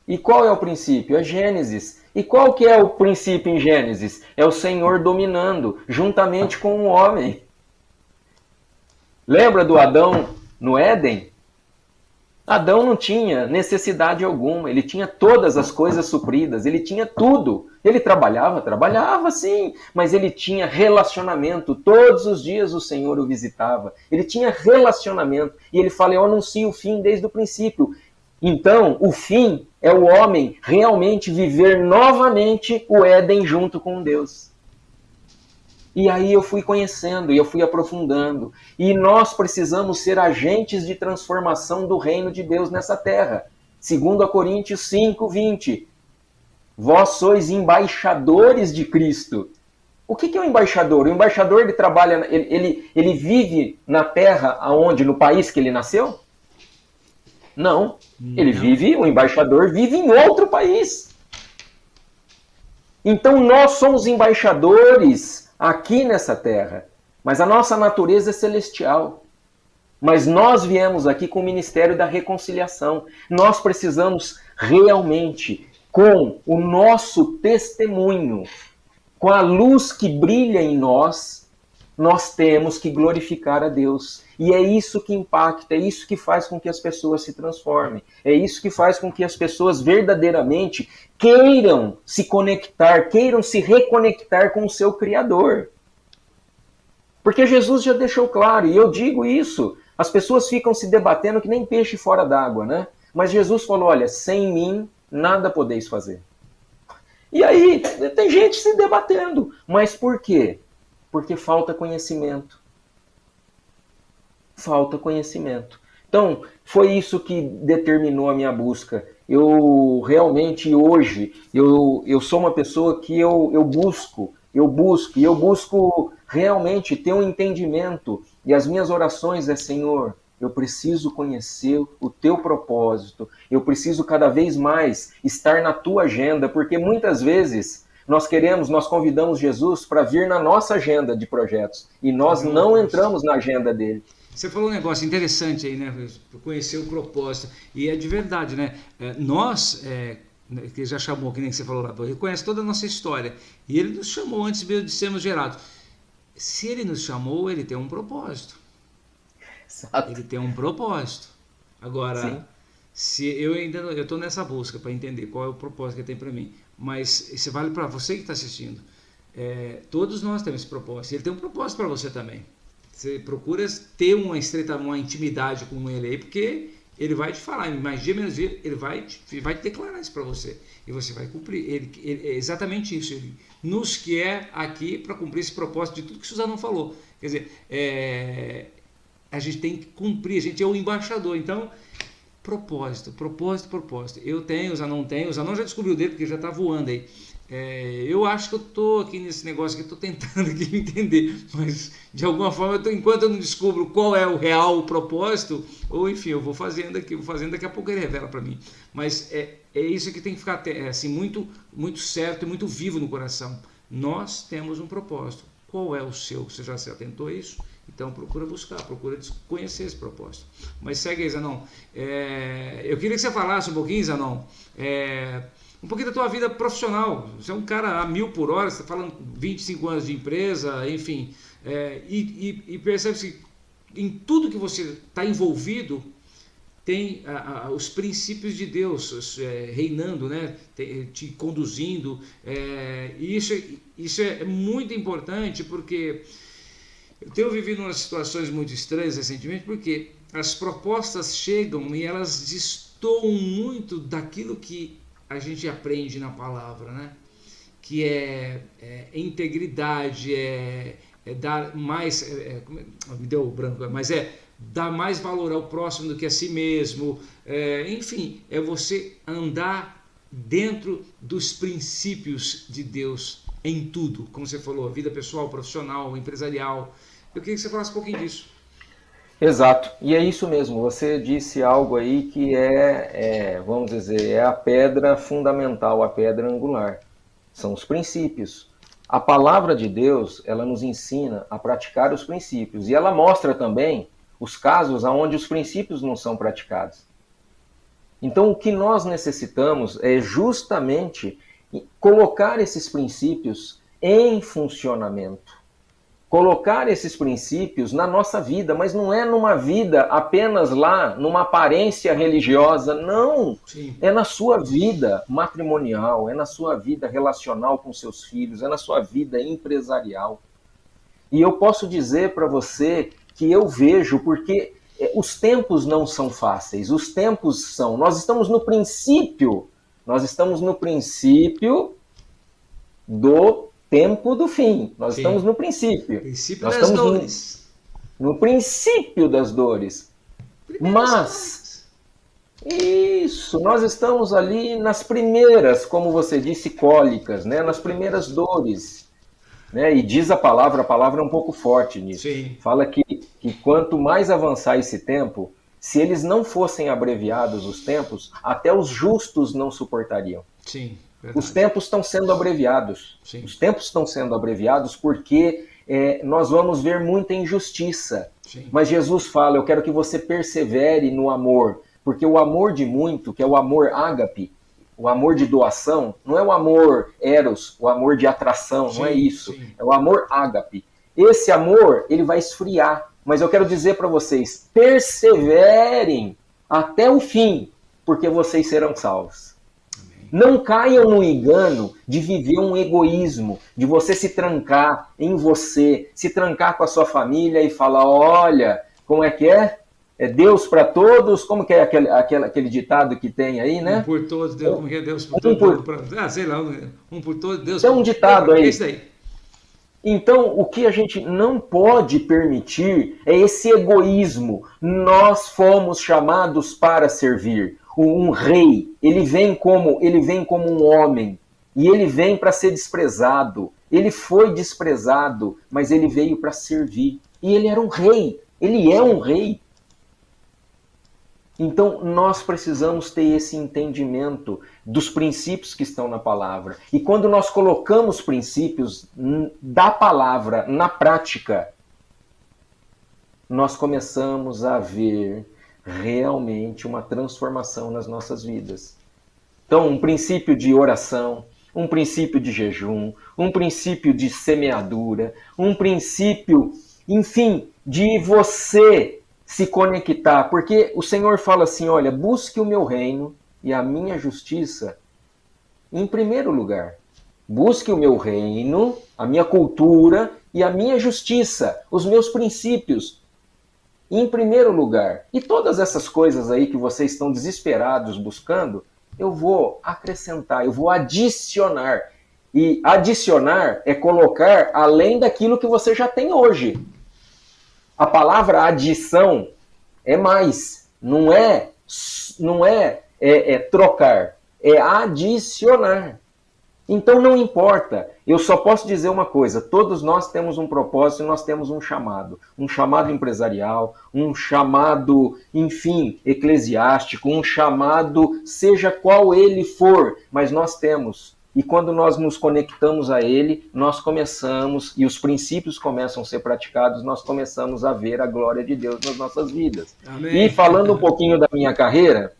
E qual é o princípio? É Gênesis. E qual que é o princípio em Gênesis? É o Senhor dominando, juntamente com o homem. Lembra do Adão no Éden? Adão não tinha necessidade alguma, ele tinha todas as coisas supridas, ele tinha tudo. Ele trabalhava sim, mas ele tinha relacionamento. Todos os dias o Senhor o visitava. Ele tinha relacionamento. E ele fala, eu anuncio o fim desde o princípio. Então, o fim é o homem realmente viver novamente o Éden junto com Deus. E aí eu fui conhecendo, e eu fui aprofundando. E nós precisamos ser agentes de transformação do reino de Deus nessa terra. 2 Coríntios 5:20. Vós sois embaixadores de Cristo. O que é um embaixador? O embaixador ele trabalha, ele vive na terra aonde, no país que ele nasceu? Não. O embaixador vive em outro país. Então nós somos embaixadores aqui nessa terra, mas a nossa natureza é celestial. Mas nós viemos aqui com o ministério da reconciliação. Nós precisamos realmente, com o nosso testemunho, com a luz que brilha em nós, nós temos que glorificar a Deus. E é isso que impacta, é isso que faz com que as pessoas se transformem. É isso que faz com que as pessoas verdadeiramente queiram se conectar, queiram se reconectar com o seu Criador. Porque Jesus já deixou claro, e eu digo isso, as pessoas ficam se debatendo que nem peixe fora d'água, né? Mas Jesus falou, olha, sem mim nada podeis fazer. E aí tem gente se debatendo. Mas por quê? Porque falta conhecimento. Falta conhecimento. Então, foi isso que determinou a minha busca. Eu realmente hoje, eu sou uma pessoa que eu busco realmente ter um entendimento. E as minhas orações é, Senhor, eu preciso conhecer o teu propósito, eu preciso cada vez mais estar na tua agenda, porque muitas vezes nós convidamos Jesus para vir na nossa agenda de projetos, e nós não entramos na agenda dele. Você falou um negócio interessante aí, né? Conhecer o propósito. E é de verdade, né? Nós, que já chamou, que nem você falou lá, ele conhece toda a nossa história. E ele nos chamou antes mesmo de sermos gerados. Se ele nos chamou, ele tem um propósito. Exato. Ele tem um propósito. Agora, sim, se eu estou nessa busca para entender qual é o propósito que ele tem para mim. Mas isso vale para você que está assistindo. Todos nós temos esse propósito. Ele tem um propósito para você também. Você procura ter uma intimidade com ele aí, porque ele vai te falar, mais dia menos dia, ele vai te declarar isso para você. E você vai cumprir. É exatamente isso. Ele nos quer aqui para cumprir esse propósito de tudo que o Suzano falou. Quer dizer, a gente tem que cumprir, a gente é o embaixador. Então, propósito. Eu tenho, o Zanon tem. O Zanon já descobriu dele, porque já está voando aí. Eu acho que eu estou aqui nesse negócio que estou tentando aqui me entender, mas de alguma forma, enquanto eu não descubro qual é o real propósito, ou enfim, eu vou fazendo, daqui a pouco ele revela para mim. Mas é isso que tem que ficar assim, muito, muito certo e muito vivo no coração. Nós temos um propósito. Qual é o seu? Você já se atentou a isso? Então procura buscar, procura conhecer esse propósito. Mas segue aí, Zanon. Eu queria que você falasse um pouquinho, Zanon, um pouquinho da tua vida profissional. Você é um cara a 1000 por hora, você está falando 25 anos de empresa, enfim, e percebe-se em tudo que você está envolvido, tem os princípios de Deus reinando, né? Te conduzindo. E isso é muito importante, porque eu tenho vivido umas situações muito estranhas recentemente, porque as propostas chegam e elas destoam muito daquilo que a gente aprende na palavra, né? Que é integridade, dar mais, me deu branco, mas dar mais valor ao próximo do que a si mesmo, enfim, é você andar dentro dos princípios de Deus em tudo, como você falou, vida pessoal, profissional, empresarial. Eu queria que você falasse um pouquinho disso. Exato, e é isso mesmo, você disse algo aí que vamos dizer, é a pedra fundamental, a pedra angular, são os princípios. A palavra de Deus, ela nos ensina a praticar os princípios, e ela mostra também os casos onde os princípios não são praticados. Então, o que nós necessitamos é justamente colocar esses princípios em funcionamento. Colocar esses princípios na nossa vida, mas não é numa vida apenas lá, numa aparência religiosa, não. Sim. É na sua vida matrimonial, é na sua vida relacional com seus filhos, é na sua vida empresarial. E eu posso dizer para você que eu vejo, porque os tempos não são fáceis, os tempos são, nós estamos no princípio do tempo do fim. Nós Sim. estamos no princípio. Princípio Nós das estamos dores. No princípio das dores. Mas, isso, nós estamos ali nas primeiras, como você disse, cólicas, né? Nas primeiras dores. Né? E diz a palavra é um pouco forte nisso. Sim. Fala que quanto mais avançar esse tempo, se eles não fossem abreviados os tempos, até os justos não suportariam. Sim. Verdade. Os tempos estão sendo abreviados. Sim. Os tempos estão sendo abreviados porque nós vamos ver muita injustiça. Sim. Mas Jesus fala, eu quero que você persevere no amor, porque o amor de muito, que é o amor ágape, o amor de doação, não é o amor eros, o amor de atração, sim, não é isso. Sim. É o amor ágape. Esse amor, ele vai esfriar. Mas eu quero dizer para vocês, perseverem até o fim, porque vocês serão salvos. Não caiam no engano de viver um egoísmo, de você se trancar em você, se trancar com a sua família e falar, olha, como é que é? É Deus para todos? Como que é aquele ditado que tem aí, né? Um por todos, Deus, como que é Deus por todos? Sei lá, um por todos, Deus por todos. Tem um ditado aí. É isso aí. Então, o que a gente não pode permitir é esse egoísmo. Nós fomos chamados para servir. Um rei, ele vem como um homem, e ele vem para ser desprezado. Ele foi desprezado, mas ele veio para servir. E ele era um rei, ele é um rei. Então, nós precisamos ter esse entendimento dos princípios que estão na palavra. E quando nós colocamos princípios da palavra na prática, nós começamos a ver realmente uma transformação nas nossas vidas. Então, um princípio de oração, um princípio de jejum, um princípio de semeadura, um princípio, enfim, de você se conectar, porque o Senhor fala assim, olha, busque o meu reino e a minha justiça em primeiro lugar. Busque o meu reino, a minha cultura e a minha justiça, os meus princípios em primeiro lugar. E todas essas coisas aí que vocês estão desesperados buscando, eu vou acrescentar, eu vou adicionar. E adicionar é colocar além daquilo que você já tem hoje. A palavra adição é mais, não é trocar, é adicionar. Então não importa, eu só posso dizer uma coisa, todos nós temos um propósito e nós temos um chamado empresarial, um chamado, enfim, eclesiástico, um chamado, seja qual ele for, mas nós temos. E quando nós nos conectamos a ele, nós começamos, e os princípios começam a ser praticados, nós começamos a ver a glória de Deus nas nossas vidas. Amém. E falando um pouquinho da minha carreira,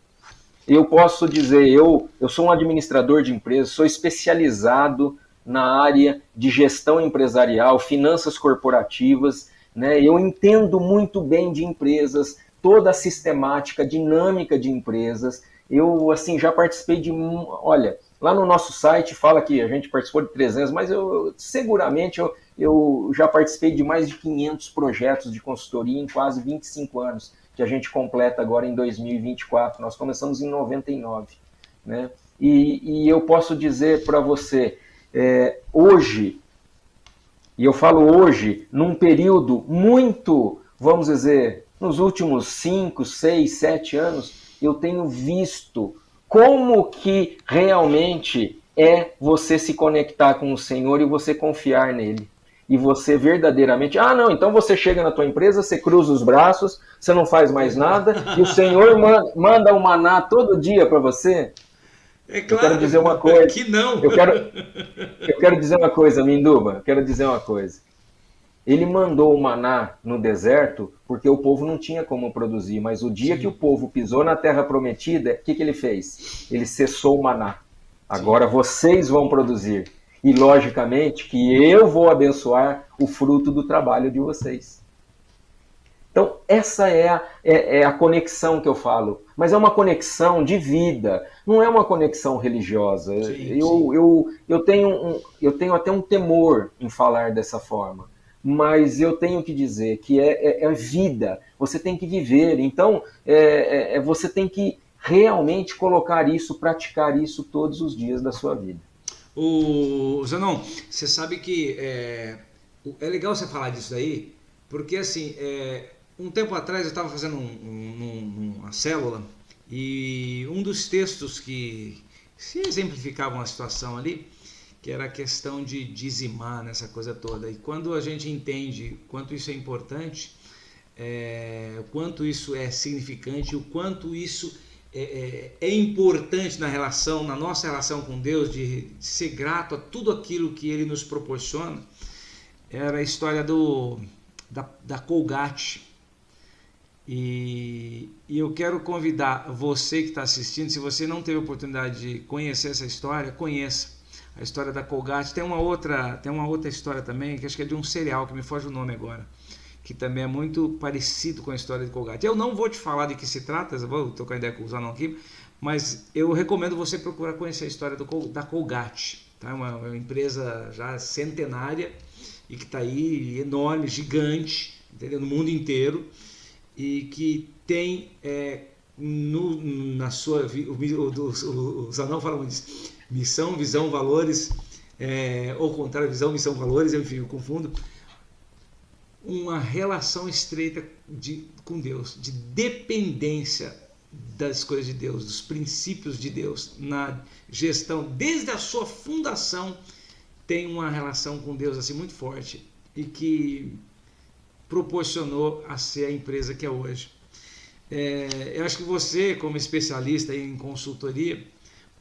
eu posso dizer, eu sou um administrador de empresas, sou especializado na área de gestão empresarial, finanças corporativas, né? Eu entendo muito bem de empresas, toda a sistemática, dinâmica de empresas. Eu, assim, já participei de... Olha, lá no nosso site fala que a gente participou de 300, mas seguramente eu já participei de mais de 500 projetos de consultoria em quase 25 anos, que a gente completa agora em 2024. Nós começamos em 99, né? E eu posso dizer para você, hoje, e eu falo hoje, num período muito, vamos dizer, nos últimos 5, 6, 7 anos, eu tenho visto como que realmente é você se conectar com o Senhor e você confiar nele. E você verdadeiramente... Ah, não, então você chega na tua empresa, você cruza os braços, você não faz mais nada, e o Senhor manda o maná todo dia para você. É claro, eu quero dizer uma coisa. Que não. Eu quero dizer uma coisa, Minduba, eu quero dizer uma coisa. Ele mandou o maná no deserto porque o povo não tinha como produzir, mas o dia que o povo pisou na terra prometida, o que ele fez? Ele cessou o maná. Agora vocês vão produzir. E, logicamente, que eu vou abençoar o fruto do trabalho de vocês. Então, essa é a conexão que eu falo. Mas é uma conexão de vida, não é uma conexão religiosa. Eu tenho até um temor em falar dessa forma. Mas eu tenho que dizer que é vida, você tem que viver. Então, você tem que realmente colocar isso, praticar isso todos os dias da sua vida. Zanon, você sabe que é legal você falar disso daí, porque assim, um tempo atrás eu estava fazendo uma célula e um dos textos que se exemplificavam a situação ali, que era a questão de dizimar nessa coisa toda. E quando a gente entende o quanto isso é importante, o quanto isso é significante, o quanto isso é importante na nossa relação com Deus, de ser grato a tudo aquilo que Ele nos proporciona, era a história da Colgate. E eu quero convidar você que está assistindo, se você não teve a oportunidade de conhecer essa história, conheça a história da Colgate. Tem uma outra história também, que acho que é de um cereal, que me foge o nome agora, que também é muito parecido com a história de Colgate. Eu não vou te falar de que se trata, vou trocar ideia com o Zanon aqui, mas eu recomendo você procurar conhecer a história da Colgate. Tá? Uma empresa já centenária e que está aí enorme, gigante, entendeu? No mundo inteiro, e que tem na sua vida, o Zanon fala muito disso, missão, visão, valores, ou contrário, visão, missão, valores, enfim, eu confundo, uma relação estreita com Deus, de dependência das coisas de Deus, dos princípios de Deus na gestão, desde a sua fundação tem uma relação com Deus assim muito forte e que proporcionou a ser a empresa que é hoje. Eu acho que você, como especialista em consultoria,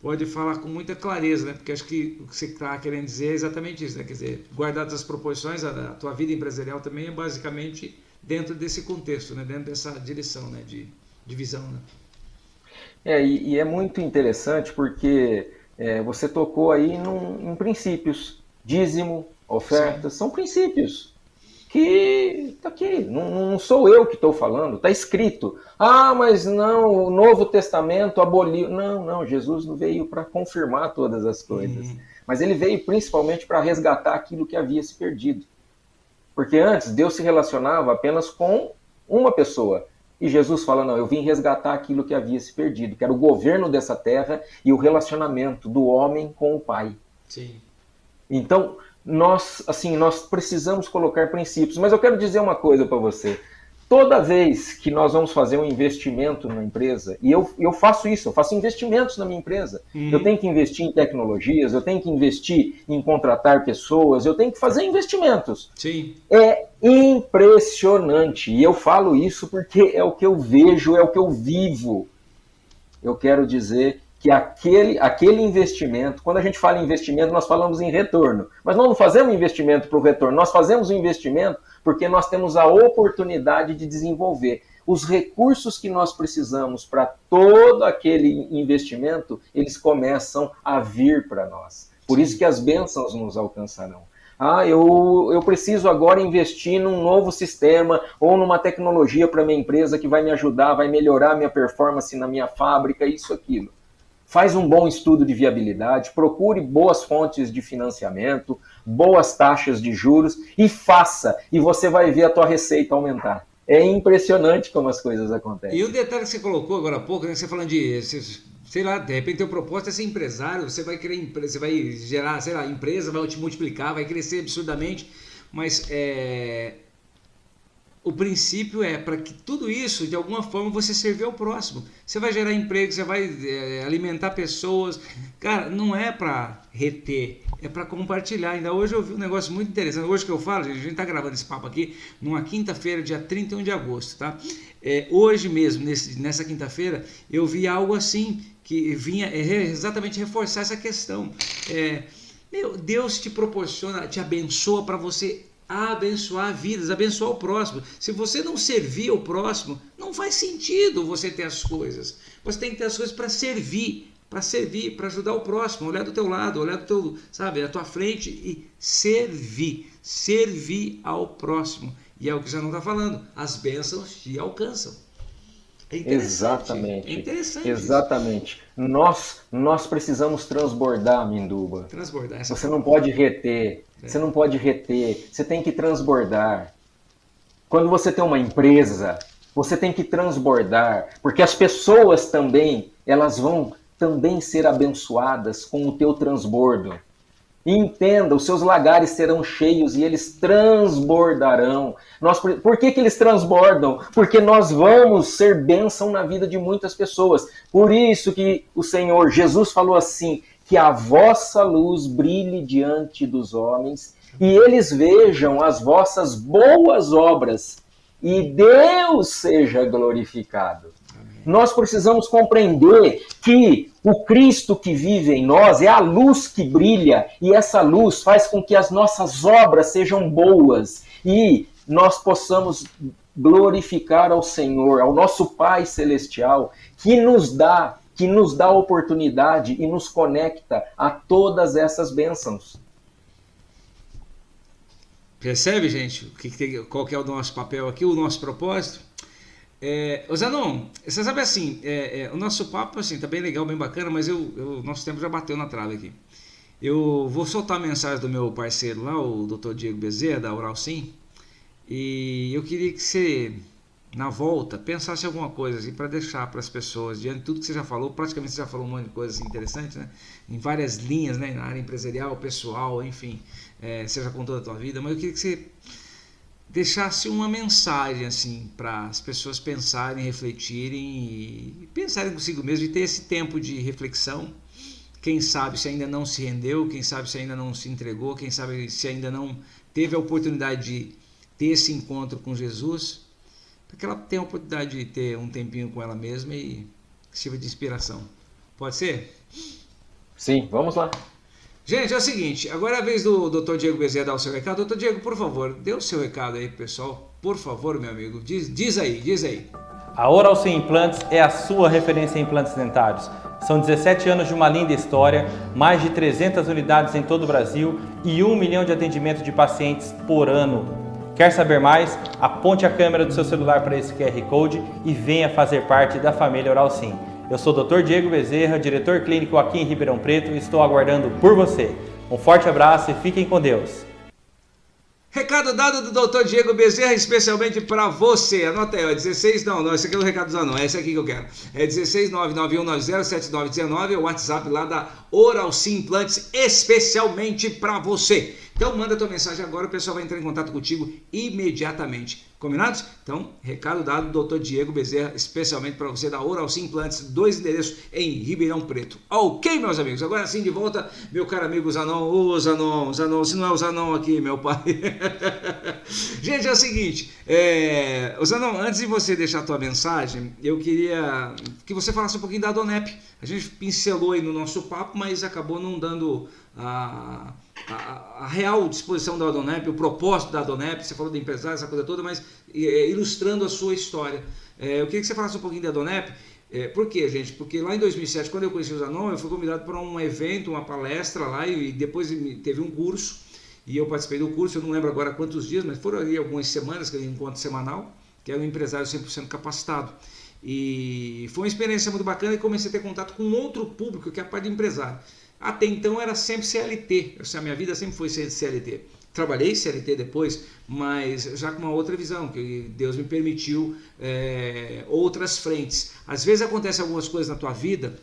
pode falar com muita clareza, né? Porque acho que o que você está querendo dizer é exatamente isso, né? Quer dizer, guardadas as proporções, a tua vida empresarial também é basicamente dentro desse contexto, né? Dentro dessa direção, né? de visão. Né? E é muito interessante porque você tocou aí em princípios. Dízimo, ofertas, são princípios que está aqui, não sou eu que estou falando, está escrito. Ah, mas não, o Novo Testamento aboliu. Não, Jesus não veio para confirmar todas as coisas, mas ele veio principalmente para resgatar aquilo que havia se perdido. Porque antes Deus se relacionava apenas com uma pessoa, e Jesus fala, não, eu vim resgatar aquilo que havia se perdido, que era o governo dessa terra e o relacionamento do homem com o Pai. Sim. Então, nós precisamos colocar princípios. Mas eu quero dizer uma coisa para você. Toda vez que nós vamos fazer um investimento na empresa, e eu faço isso, eu faço investimentos na minha empresa. Eu tenho que investir em tecnologias, eu tenho que investir em contratar pessoas, eu tenho que fazer investimentos. Sim. É impressionante. E eu falo isso porque é o que eu vejo, é o que eu vivo. Eu quero dizer que aquele investimento, quando a gente fala em investimento, nós falamos em retorno. Mas nós não fazemos investimento para o retorno, nós fazemos o investimento porque nós temos a oportunidade de desenvolver. Os recursos que nós precisamos para todo aquele investimento, eles começam a vir para nós. Por isso que as bênçãos nos alcançarão. Eu preciso agora investir num novo sistema ou numa tecnologia para minha empresa que vai me ajudar, vai melhorar minha performance na minha fábrica, isso, aquilo. Faz um bom estudo de viabilidade, procure boas fontes de financiamento, boas taxas de juros e faça, e você vai ver a tua receita aumentar. É impressionante como as coisas acontecem. E o detalhe que você colocou agora há pouco, né, você falando de, sei lá, de repente teu propósito é ser empresário, você vai querer, você vai gerar, sei lá, empresa, vai te multiplicar, vai crescer absurdamente, mas o princípio é para que tudo isso, de alguma forma, você servir ao próximo. Você vai gerar emprego, você vai alimentar pessoas. Cara, não é para reter, é para compartilhar. Ainda hoje eu vi um negócio muito interessante. Hoje que eu falo, a gente está gravando esse papo aqui numa quinta-feira, dia 31 de agosto, tá? Hoje mesmo, nessa quinta-feira, eu vi algo assim, que vinha exatamente reforçar essa questão. Deus te proporciona, te abençoa para você abençoar vidas, abençoar o próximo. Se você não servir o próximo, não faz sentido você ter as coisas. Você tem que ter as coisas para servir, para ajudar o próximo, olhar do teu lado, olhar do teu, sabe, à tua frente e servir ao próximo. E é o que já não está falando, as bênçãos te alcançam. É Exatamente. É interessante. Exatamente. Nós precisamos transbordar, Minduba. Transbordar. Você não pode reter. Você não pode reter. Você tem que transbordar. Quando você tem uma empresa, você tem que transbordar, porque as pessoas também, elas vão também ser abençoadas com o teu transbordo. E entenda, os seus lagares serão cheios e eles transbordarão. Por que eles transbordam? Porque nós vamos ser bênção na vida de muitas pessoas. Por isso que o Senhor Jesus falou assim, que a vossa luz brilhe diante dos homens e eles vejam as vossas boas obras e Deus seja glorificado. Nós precisamos compreender que o Cristo que vive em nós é a luz que brilha e essa luz faz com que as nossas obras sejam boas e nós possamos glorificar ao Senhor, ao nosso Pai Celestial, que nos dá a oportunidade e nos conecta a todas essas bênçãos. Percebe, gente, qual que é o nosso papel aqui, o nosso propósito? Zanon, você sabe assim, o nosso papo assim, tá bem legal, bem bacana, mas nosso tempo já bateu na trave aqui. Eu vou soltar a mensagem do meu parceiro lá, o Dr. Diego Bezerra, da Oral Sim, e eu queria que você, na volta, pensasse alguma coisa assim, para deixar para as pessoas, diante de tudo que você já falou, praticamente você já falou um monte de coisa assim, interessante, né? Em várias linhas, né? Na área empresarial, pessoal, enfim, seja com toda a tua vida, mas eu queria que você deixasse uma mensagem assim para as pessoas pensarem, refletirem e pensarem consigo mesmo e ter esse tempo de reflexão. Quem sabe se ainda não se rendeu, quem sabe se ainda não se entregou, quem sabe se ainda não teve a oportunidade de ter esse encontro com Jesus, para que ela tenha a oportunidade de ter um tempinho com ela mesma e sirva de inspiração. Pode ser? Sim, vamos lá. Gente, é o seguinte, agora é a vez do Dr. Diego Bezerra dar o seu recado. Dr. Diego, por favor, dê o seu recado aí pro pessoal. Por favor, meu amigo, diz aí. A Oral Sim Implantes é a sua referência em implantes dentários. São 17 anos de uma linda história, mais de 300 unidades em todo o Brasil e 1 milhão de atendimentos de pacientes por ano. Quer saber mais? Aponte a câmera do seu celular para esse QR Code e venha fazer parte da família Oral Sim. Eu sou o Dr. Diego Bezerra, diretor clínico aqui em Ribeirão Preto e estou aguardando por você. Um forte abraço e fiquem com Deus. Recado dado do Dr. Diego Bezerra, especialmente para você. Anota aí, 16, não, esse aqui é o recado dos anões, é esse aqui que eu quero. É 16991907919, é o WhatsApp lá da Oral Sim Implantes, especialmente para você. Então manda tua mensagem agora, o pessoal vai entrar em contato contigo imediatamente. Combinados? Então, recado dado do Dr. Diego Bezerra, especialmente para você da Oral Sim Implantes, 2 endereços em Ribeirão Preto. Ok, meus amigos, agora sim de volta, meu caro amigo Zanon. Ô Zanon, se não é o Zanon aqui, meu pai. Gente, é o seguinte, Zanon, antes de você deixar a tua mensagem, eu queria que você falasse um pouquinho da Adonep. A gente pincelou aí no nosso papo, mas acabou não dando a real disposição da Adonep, o propósito da Adonep. Você falou de empresário, essa coisa toda, mas ilustrando a sua história. Eu queria que você falasse um pouquinho da Adonep. Por quê, gente? Porque lá em 2007, quando eu conheci o Zanon, eu fui convidado para um evento, uma palestra lá, e depois teve um curso. E eu participei do curso, eu não lembro agora quantos dias, mas foram ali algumas semanas, que é um encontro semanal, que é um empresário 100% capacitado. E foi uma experiência muito bacana e comecei a ter contato com outro público, que é a parte de empresário. Até então era sempre CLT, a minha vida sempre foi CLT. Trabalhei CLT depois, mas já com uma outra visão, que Deus me permitiu outras frentes. Às vezes acontecem algumas coisas na tua vida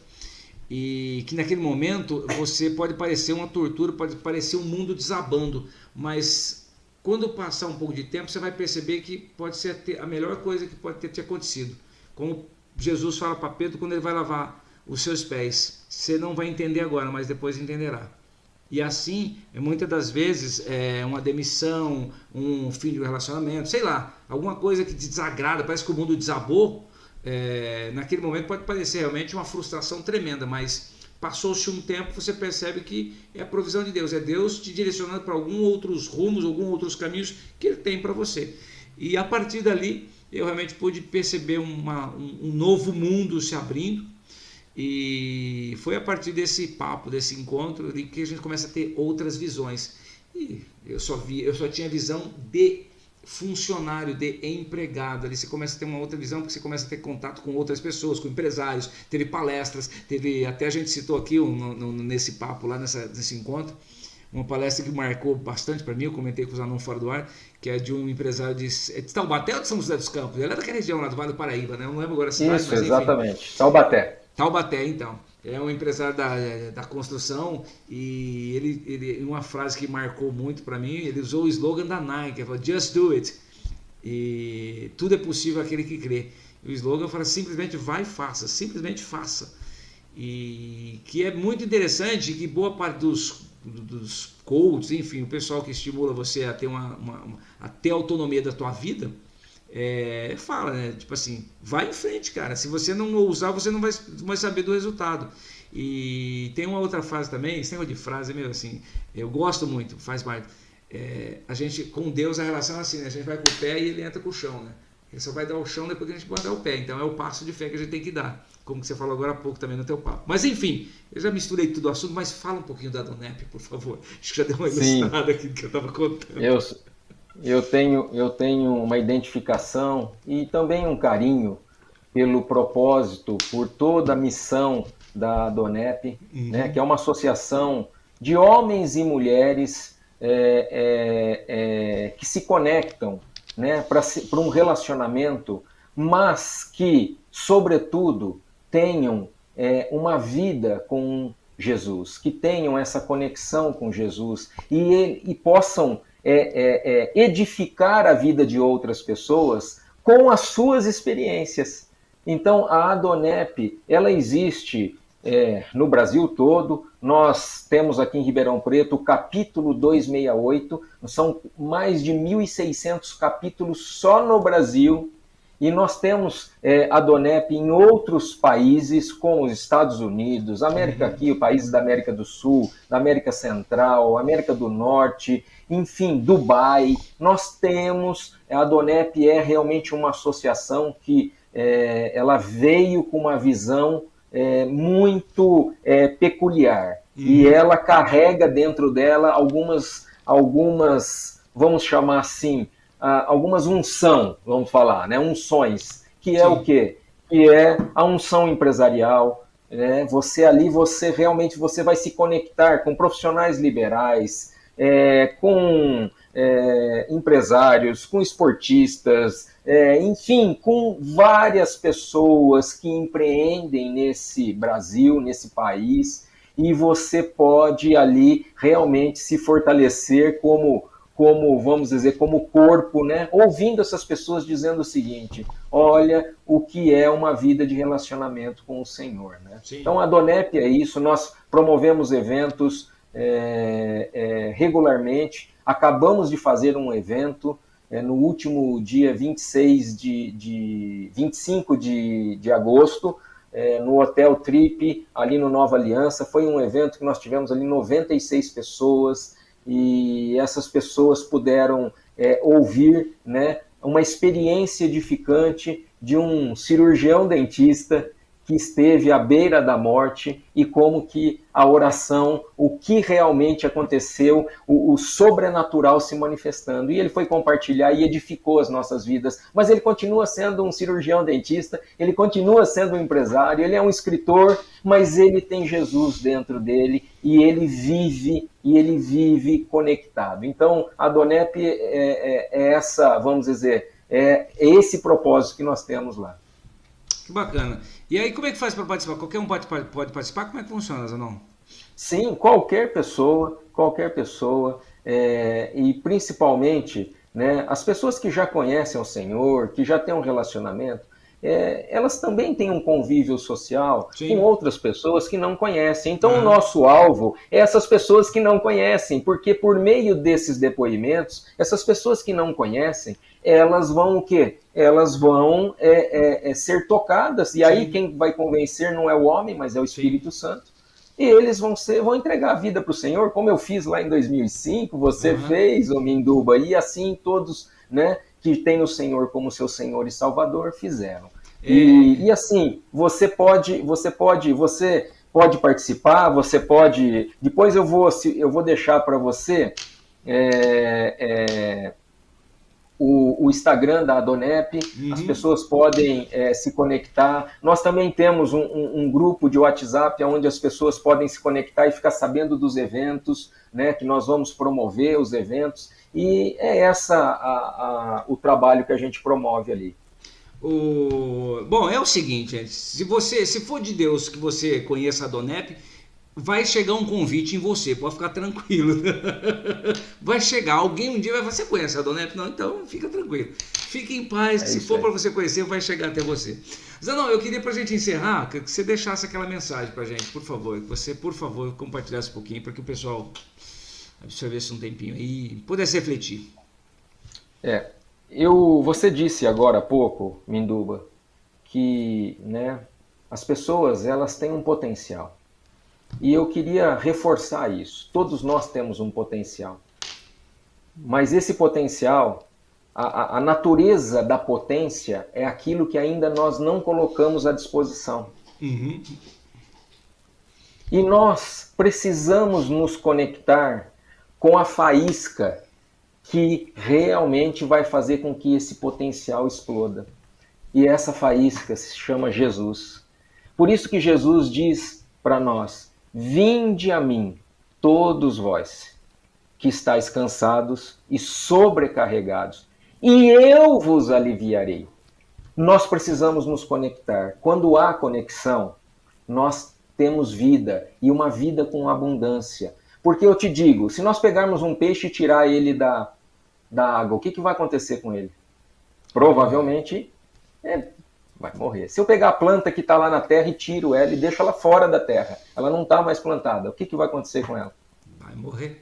e que naquele momento você pode parecer uma tortura, pode parecer um mundo desabando, mas quando passar um pouco de tempo você vai perceber que pode ser a melhor coisa que pode ter te acontecido. Como Jesus fala para Pedro quando ele vai lavar os seus pés, você não vai entender agora, mas depois entenderá. E assim, muitas das vezes, uma demissão, um fim de um relacionamento, sei lá, alguma coisa que te desagrada, parece que o mundo desabou, naquele momento pode parecer realmente uma frustração tremenda, mas passou-se um tempo, você percebe que é a provisão de Deus, é Deus te direcionando para alguns outros rumos, alguns outros caminhos que Ele tem para você. E a partir dali, eu realmente pude perceber um novo mundo se abrindo, e foi a partir desse papo, desse encontro, que a gente começa a ter outras visões. E eu só tinha visão de funcionário, de empregado. Ali você começa a ter uma outra visão, porque você começa a ter contato com outras pessoas, com empresários, teve palestras, até a gente citou aqui nesse papo lá, nesse encontro, uma palestra que marcou bastante para mim, eu comentei com os alunos fora do ar, que é de um empresário de Taubaté ou de São José dos Campos? Ele é daquela região lá do Vale do Paraíba, né? Eu não lembro agora a cidade, Isso, mas enfim. Exatamente, Taubaté, então. É um empresário da construção e ele uma frase que marcou muito para mim, ele usou o slogan da Nike, ele falou, just do it. E tudo é possível aquele que crê. E o slogan fala, simplesmente vai e faça, simplesmente faça. E que é muito interessante que boa parte dos coaches, enfim, o pessoal que estimula você a ter a ter autonomia da tua vida, fala, né? Tipo assim, vai em frente, cara. Se você não ousar, você não vai saber do resultado. E tem uma outra frase também, esse negócio de frase é meio assim, eu gosto muito, faz parte. A gente, com Deus, a relação é assim, né? A gente vai com o pé e ele entra com o chão, né? Ele só vai dar o chão depois que a gente pode dar o pé. Então é o passo de fé que a gente tem que dar, como que você falou agora há pouco também no teu papo. Mas enfim, eu já misturei tudo o assunto, mas fala um pouquinho da Donep, por favor. Acho que já deu uma ilustrada aqui do que eu estava contando. Eu tenho uma identificação e também um carinho pelo propósito, por toda a missão da Donep, né, que é uma associação de homens e mulheres que se conectam, né, para um relacionamento, mas que, sobretudo, tenham uma vida com Jesus, que tenham essa conexão com Jesus e possam edificar a vida de outras pessoas com as suas experiências. Então, a Adonep, ela existe no Brasil todo. Nós temos aqui em Ribeirão Preto o capítulo 268, são mais de 1.600 capítulos só no Brasil, e nós temos a Donep em outros países, como os Estados Unidos, América aqui, países da América do Sul, da América Central, América do Norte, enfim, Dubai. Nós temos, a Donep é realmente uma associação que ela veio com uma visão muito peculiar, e ela carrega dentro dela algumas, vamos chamar assim, algumas unção, vamos falar, né? Unções, que é o quê? Que é a unção empresarial, né? Você realmente vai se conectar com profissionais liberais, com empresários, com esportistas, enfim, com várias pessoas que empreendem nesse Brasil, nesse país, e você pode ali realmente se fortalecer como vamos dizer, como corpo, né? Ouvindo essas pessoas dizendo o seguinte: olha o que é uma vida de relacionamento com o Senhor, né? Então a Donep é isso, nós promovemos eventos regularmente. Acabamos de fazer um evento no último dia 25 de agosto, no Hotel Trip, ali no Nova Aliança. Foi um evento que nós tivemos ali 96 pessoas, e essas pessoas puderam ouvir, né, uma experiência edificante de um cirurgião dentista que esteve à beira da morte e como que a oração, o que realmente aconteceu, o sobrenatural se manifestando. E ele foi compartilhar e edificou as nossas vidas. Mas ele continua sendo um cirurgião dentista, ele continua sendo um empresário, ele é um escritor, mas ele tem Jesus dentro dele e ele vive conectado. Então, a Donep é essa, vamos dizer, é esse propósito que nós temos lá. Que bacana. E aí, como é que faz para participar? Qualquer um pode participar? Como é que funciona, Zanon? Sim, qualquer pessoa, e principalmente, né, as pessoas que já conhecem o Senhor, que já têm um relacionamento, elas também têm um convívio social com outras pessoas que não conhecem. Então, o nosso alvo é essas pessoas que não conhecem, porque por meio desses depoimentos, essas pessoas que não conhecem, elas vão o quê? Elas vão ser tocadas, e aí quem vai convencer não é o homem, mas é o Espírito Santo. E eles vão entregar a vida para o Senhor, como eu fiz lá em 2005, você fez, ô Minduba, e assim todos, né, que têm o Senhor como seu Senhor e Salvador fizeram. E assim, você pode participar, você pode... Depois eu vou deixar para você o Instagram da Donep, as pessoas podem se conectar. Nós também temos um grupo de WhatsApp onde as pessoas podem se conectar e ficar sabendo dos eventos, né, que nós vamos promover os eventos, e é o trabalho que a gente promove ali. Bom, é o seguinte, gente, se for de Deus que você conheça a Donep, vai chegar um convite em você, pode ficar tranquilo. Vai chegar, alguém um dia vai falar, você conhece a Donep? Não, então fica tranquilo. Fique em paz, que se for para você conhecer, vai chegar até você. Zanon, eu queria pra gente encerrar, que você deixasse aquela mensagem pra gente, por favor. Que você, por favor, compartilhasse um pouquinho, para que o pessoal absorvesse um tempinho e pudesse refletir. Você disse agora há pouco, Minduba, que, né, as pessoas elas têm um potencial. E eu queria reforçar isso. Todos nós temos um potencial. Mas esse potencial, a natureza da potência é aquilo que ainda nós não colocamos à disposição. E nós precisamos nos conectar com a faísca que realmente vai fazer com que esse potencial exploda. E essa faísca se chama Jesus. Por isso que Jesus diz para nós: vinde a mim, todos vós, que estáis cansados e sobrecarregados, e eu vos aliviarei. Nós precisamos nos conectar. Quando há conexão, nós temos vida, e uma vida com abundância. Porque eu te digo, se nós pegarmos um peixe e tirar ele da água, o que vai acontecer com ele? Provavelmente vai morrer. Se eu pegar a planta que está lá na terra e tiro ela e deixo ela fora da terra, ela não está mais plantada, o que vai acontecer com ela? Vai morrer.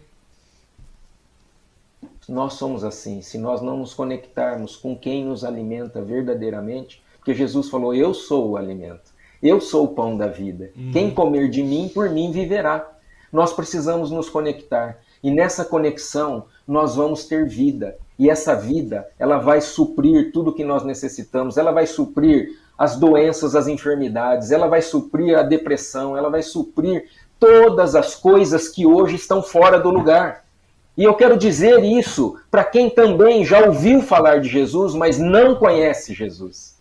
Nós somos assim, se nós não nos conectarmos com quem nos alimenta verdadeiramente, porque Jesus falou, eu sou o alimento, eu sou o pão da vida, quem comer de mim, por mim viverá. Nós precisamos nos conectar, e nessa conexão nós vamos ter vida. E essa vida, ela vai suprir tudo que nós necessitamos, ela vai suprir as doenças, as enfermidades, ela vai suprir a depressão, ela vai suprir todas as coisas que hoje estão fora do lugar. E eu quero dizer isso para quem também já ouviu falar de Jesus, mas não conhece Jesus.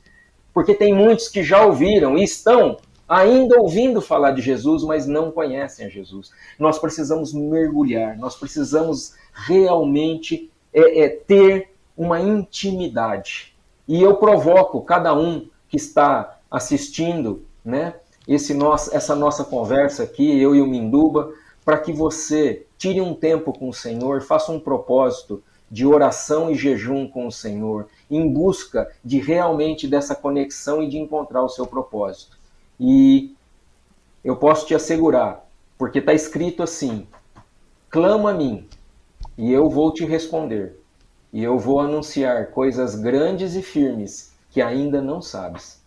Porque tem muitos que já ouviram e estão ainda ouvindo falar de Jesus, mas não conhecem a Jesus. Nós precisamos mergulhar, nós precisamos realmente ter uma intimidade. E eu provoco cada um que está assistindo, né, essa nossa conversa aqui, eu e o Minduba, para que você tire um tempo com o Senhor, faça um propósito de oração e jejum com o Senhor, em busca de realmente dessa conexão e de encontrar o seu propósito. E eu posso te assegurar, porque está escrito assim, clama a mim, e eu vou te responder, e eu vou anunciar coisas grandes e firmes que ainda não sabes.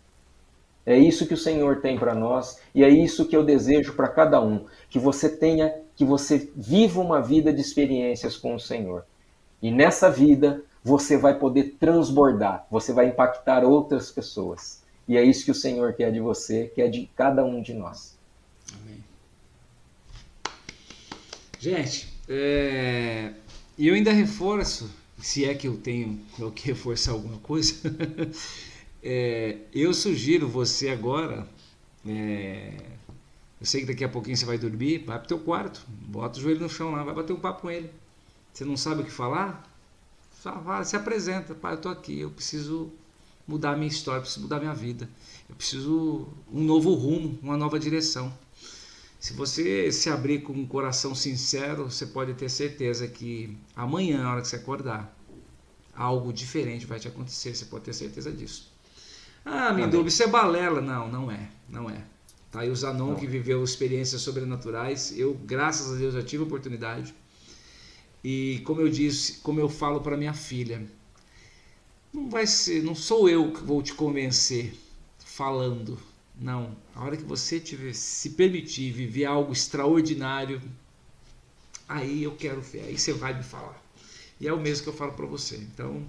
É isso que o Senhor tem para nós, e é isso que eu desejo para cada um, que você viva uma vida de experiências com o Senhor. E nessa vida, você vai poder transbordar, você vai impactar outras pessoas. E é isso que o Senhor quer de você, quer de cada um de nós. Amém. Gente, e eu ainda reforço, se é que eu tenho que reforçar alguma coisa, eu sugiro você agora, eu sei que daqui a pouquinho você vai dormir, vai pro teu quarto, bota o joelho no chão lá, vai bater um papo com ele. Você não sabe o que falar? Se apresenta, pai, eu tô aqui, eu preciso mudar a minha história, eu preciso mudar a minha vida, eu preciso um novo rumo, uma nova direção. Se você se abrir com um coração sincero, você pode ter certeza que amanhã, na hora que você acordar, algo diferente vai te acontecer, você pode ter certeza disso. Ah, Minduba, isso é balela. Não, não é. Tá aí o Zanon, que viveu experiências sobrenaturais. Eu, graças a Deus, já tive a oportunidade. E como eu disse, como eu falo para minha filha, não sou eu que vou te convencer falando. Não, a hora que você se permitir viver algo extraordinário, aí eu quero ver, aí você vai me falar. E é o mesmo que eu falo para você. Então,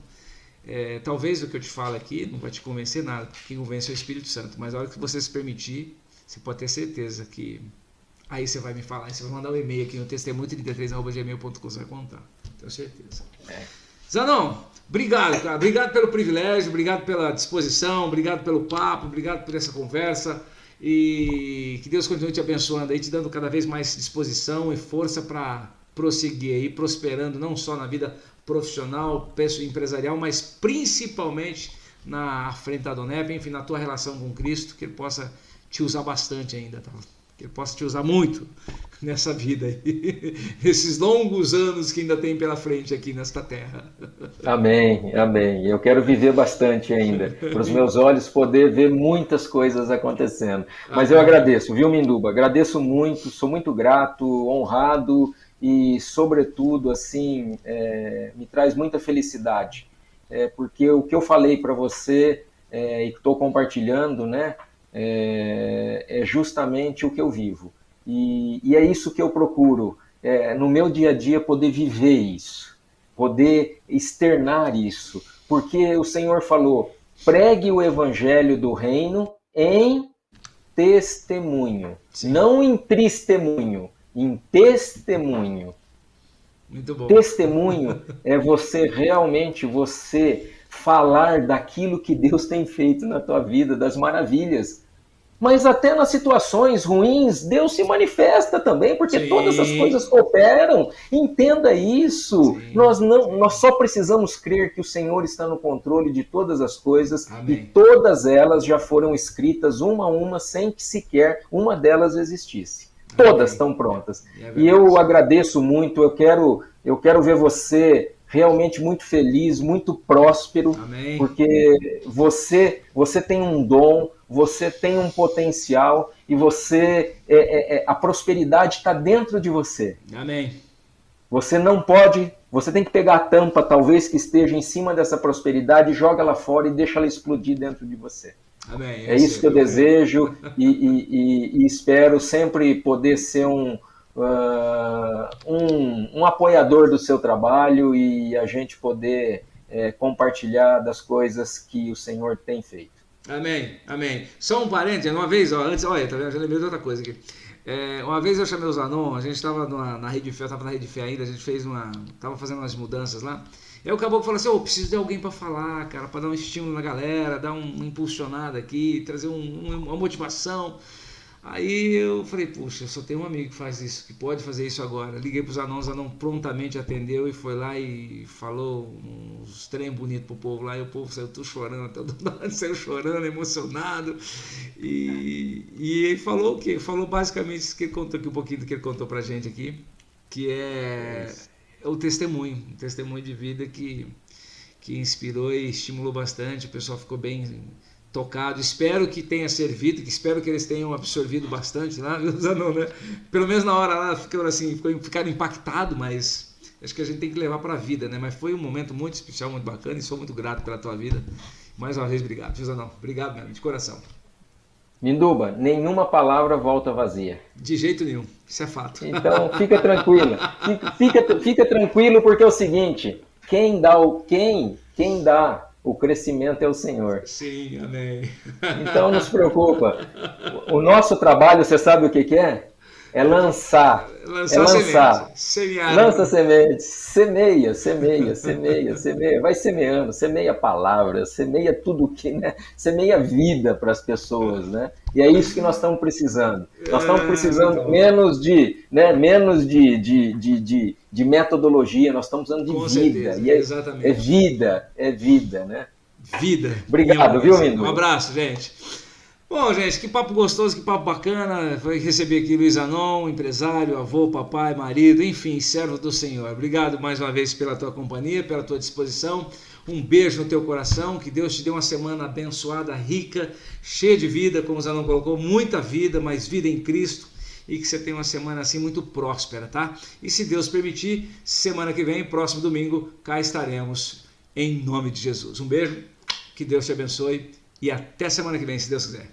talvez o que eu te falo aqui não vai te convencer nada, quem convence é o Espírito Santo, mas a hora que você se permitir, você pode ter certeza que aí você vai me falar, aí você vai mandar um e-mail aqui no testemunho33@gmail.com, você vai contar, tenho certeza. Zanon, obrigado, cara, obrigado pelo privilégio, obrigado pela disposição, obrigado pelo papo, obrigado por essa conversa, e que Deus continue te abençoando aí, te dando cada vez mais disposição e força para prosseguir aí, prosperando não só na vida profissional, empresarial, mas principalmente na frente da Donep, enfim, na tua relação com Cristo, que Ele possa te usar bastante ainda, tá? Que Ele possa te usar muito nessa vida aí, esses longos anos que ainda tem pela frente aqui nesta terra. Amém, amém. Eu quero viver bastante ainda, para os meus olhos poder ver muitas coisas acontecendo. Mas eu agradeço, viu, Minduba? Agradeço muito, sou muito grato, honrado e, sobretudo, assim, me traz muita felicidade, porque o que eu falei para você e que estou compartilhando, né, é justamente o que eu vivo. E é isso que eu procuro, no meu dia a dia, poder viver isso, poder externar isso, porque o Senhor falou, pregue o evangelho do reino em testemunho, Sim. Não em tristemunho, em testemunho. Muito bom. Testemunho é você realmente, você falar daquilo que Deus tem feito na tua vida, das maravilhas. Mas até nas situações ruins, Deus se manifesta também, porque Sim. Todas as coisas cooperam. Entenda isso. Nós só precisamos crer que o Senhor está no controle de todas as coisas. Amém. E todas elas já foram escritas uma a uma, sem que sequer uma delas existisse. Todas estão prontas. E eu agradeço muito, eu quero ver você realmente muito feliz, muito próspero, Amém. Porque você tem um dom, você tem um potencial e a prosperidade está dentro de você. Amém. Você não pode, você tem que pegar a tampa, talvez, que esteja em cima dessa prosperidade, joga ela fora e deixa ela explodir dentro de você. Amém. É isso que eu desejo e espero sempre poder ser um apoiador do seu trabalho e a gente poder compartilhar das coisas que o Senhor tem feito. Amém, amém. Só um parênteses, uma vez, antes, olha, tá vendo? Já lembrei de outra coisa aqui. Uma vez eu chamei o Zanon, a gente estava na Rede Fé, eu estava na Rede Fé ainda, a gente estava fazendo umas mudanças lá. Aí o caboclo falou assim, eu preciso de alguém para falar, cara, para dar um estímulo na galera, dar uma impulsionada aqui, trazer uma motivação. Aí eu falei, puxa, eu só tenho um amigo que faz isso, que pode fazer isso agora. Liguei pro Zanon, o Zanon prontamente atendeu e foi lá e falou uns trem bonitos pro povo lá, e o povo saiu tudo chorando, todo mundo saiu chorando, emocionado. E ele falou o quê? Falou basicamente isso que ele contou aqui, um pouquinho do que ele contou pra gente aqui, que é o testemunho, um testemunho de vida que inspirou e estimulou bastante, o pessoal ficou bem tocado, espero que tenha servido, espero que eles tenham absorvido bastante lá, não, né? Pelo menos na hora lá ficaram impactados, mas acho que a gente tem que levar para a vida, né? Mas foi um momento muito especial, muito bacana e sou muito grato pela tua vida. Mais uma vez, obrigado, Zanão. Obrigado mesmo, de coração. Minduba, nenhuma palavra volta vazia. De jeito nenhum, isso é fato. Então fica tranquilo, fica tranquilo porque é o seguinte, quem dá O crescimento é o Senhor. Sim, amém. Então não se preocupa. O nosso trabalho, você sabe o que é? É lançar. Lançar semente. Semear. Lança sementes. Semeia. Vai semeando. Semeia palavras. Semeia tudo que, né? Semeia vida para as pessoas, né? E é isso que nós estamos precisando. Nós estamos precisando menos de metodologia. Nós estamos precisando de Com vida. certeza, E exatamente. é vida, né? Vida. Obrigado, viu, Mindu? Um abraço, gente. Bom, gente, que papo gostoso, que papo bacana. Foi receber aqui Luiz Anon, empresário, avô, papai, marido, enfim, servo do Senhor. Obrigado mais uma vez pela tua companhia, pela tua disposição. Um beijo no teu coração, que Deus te dê uma semana abençoada, rica, cheia de vida, como o Zanon colocou, muita vida, mas vida em Cristo. E que você tenha uma semana assim muito próspera, tá? E se Deus permitir, semana que vem, próximo domingo, cá estaremos em nome de Jesus. Um beijo, que Deus te abençoe e até semana que vem, se Deus quiser.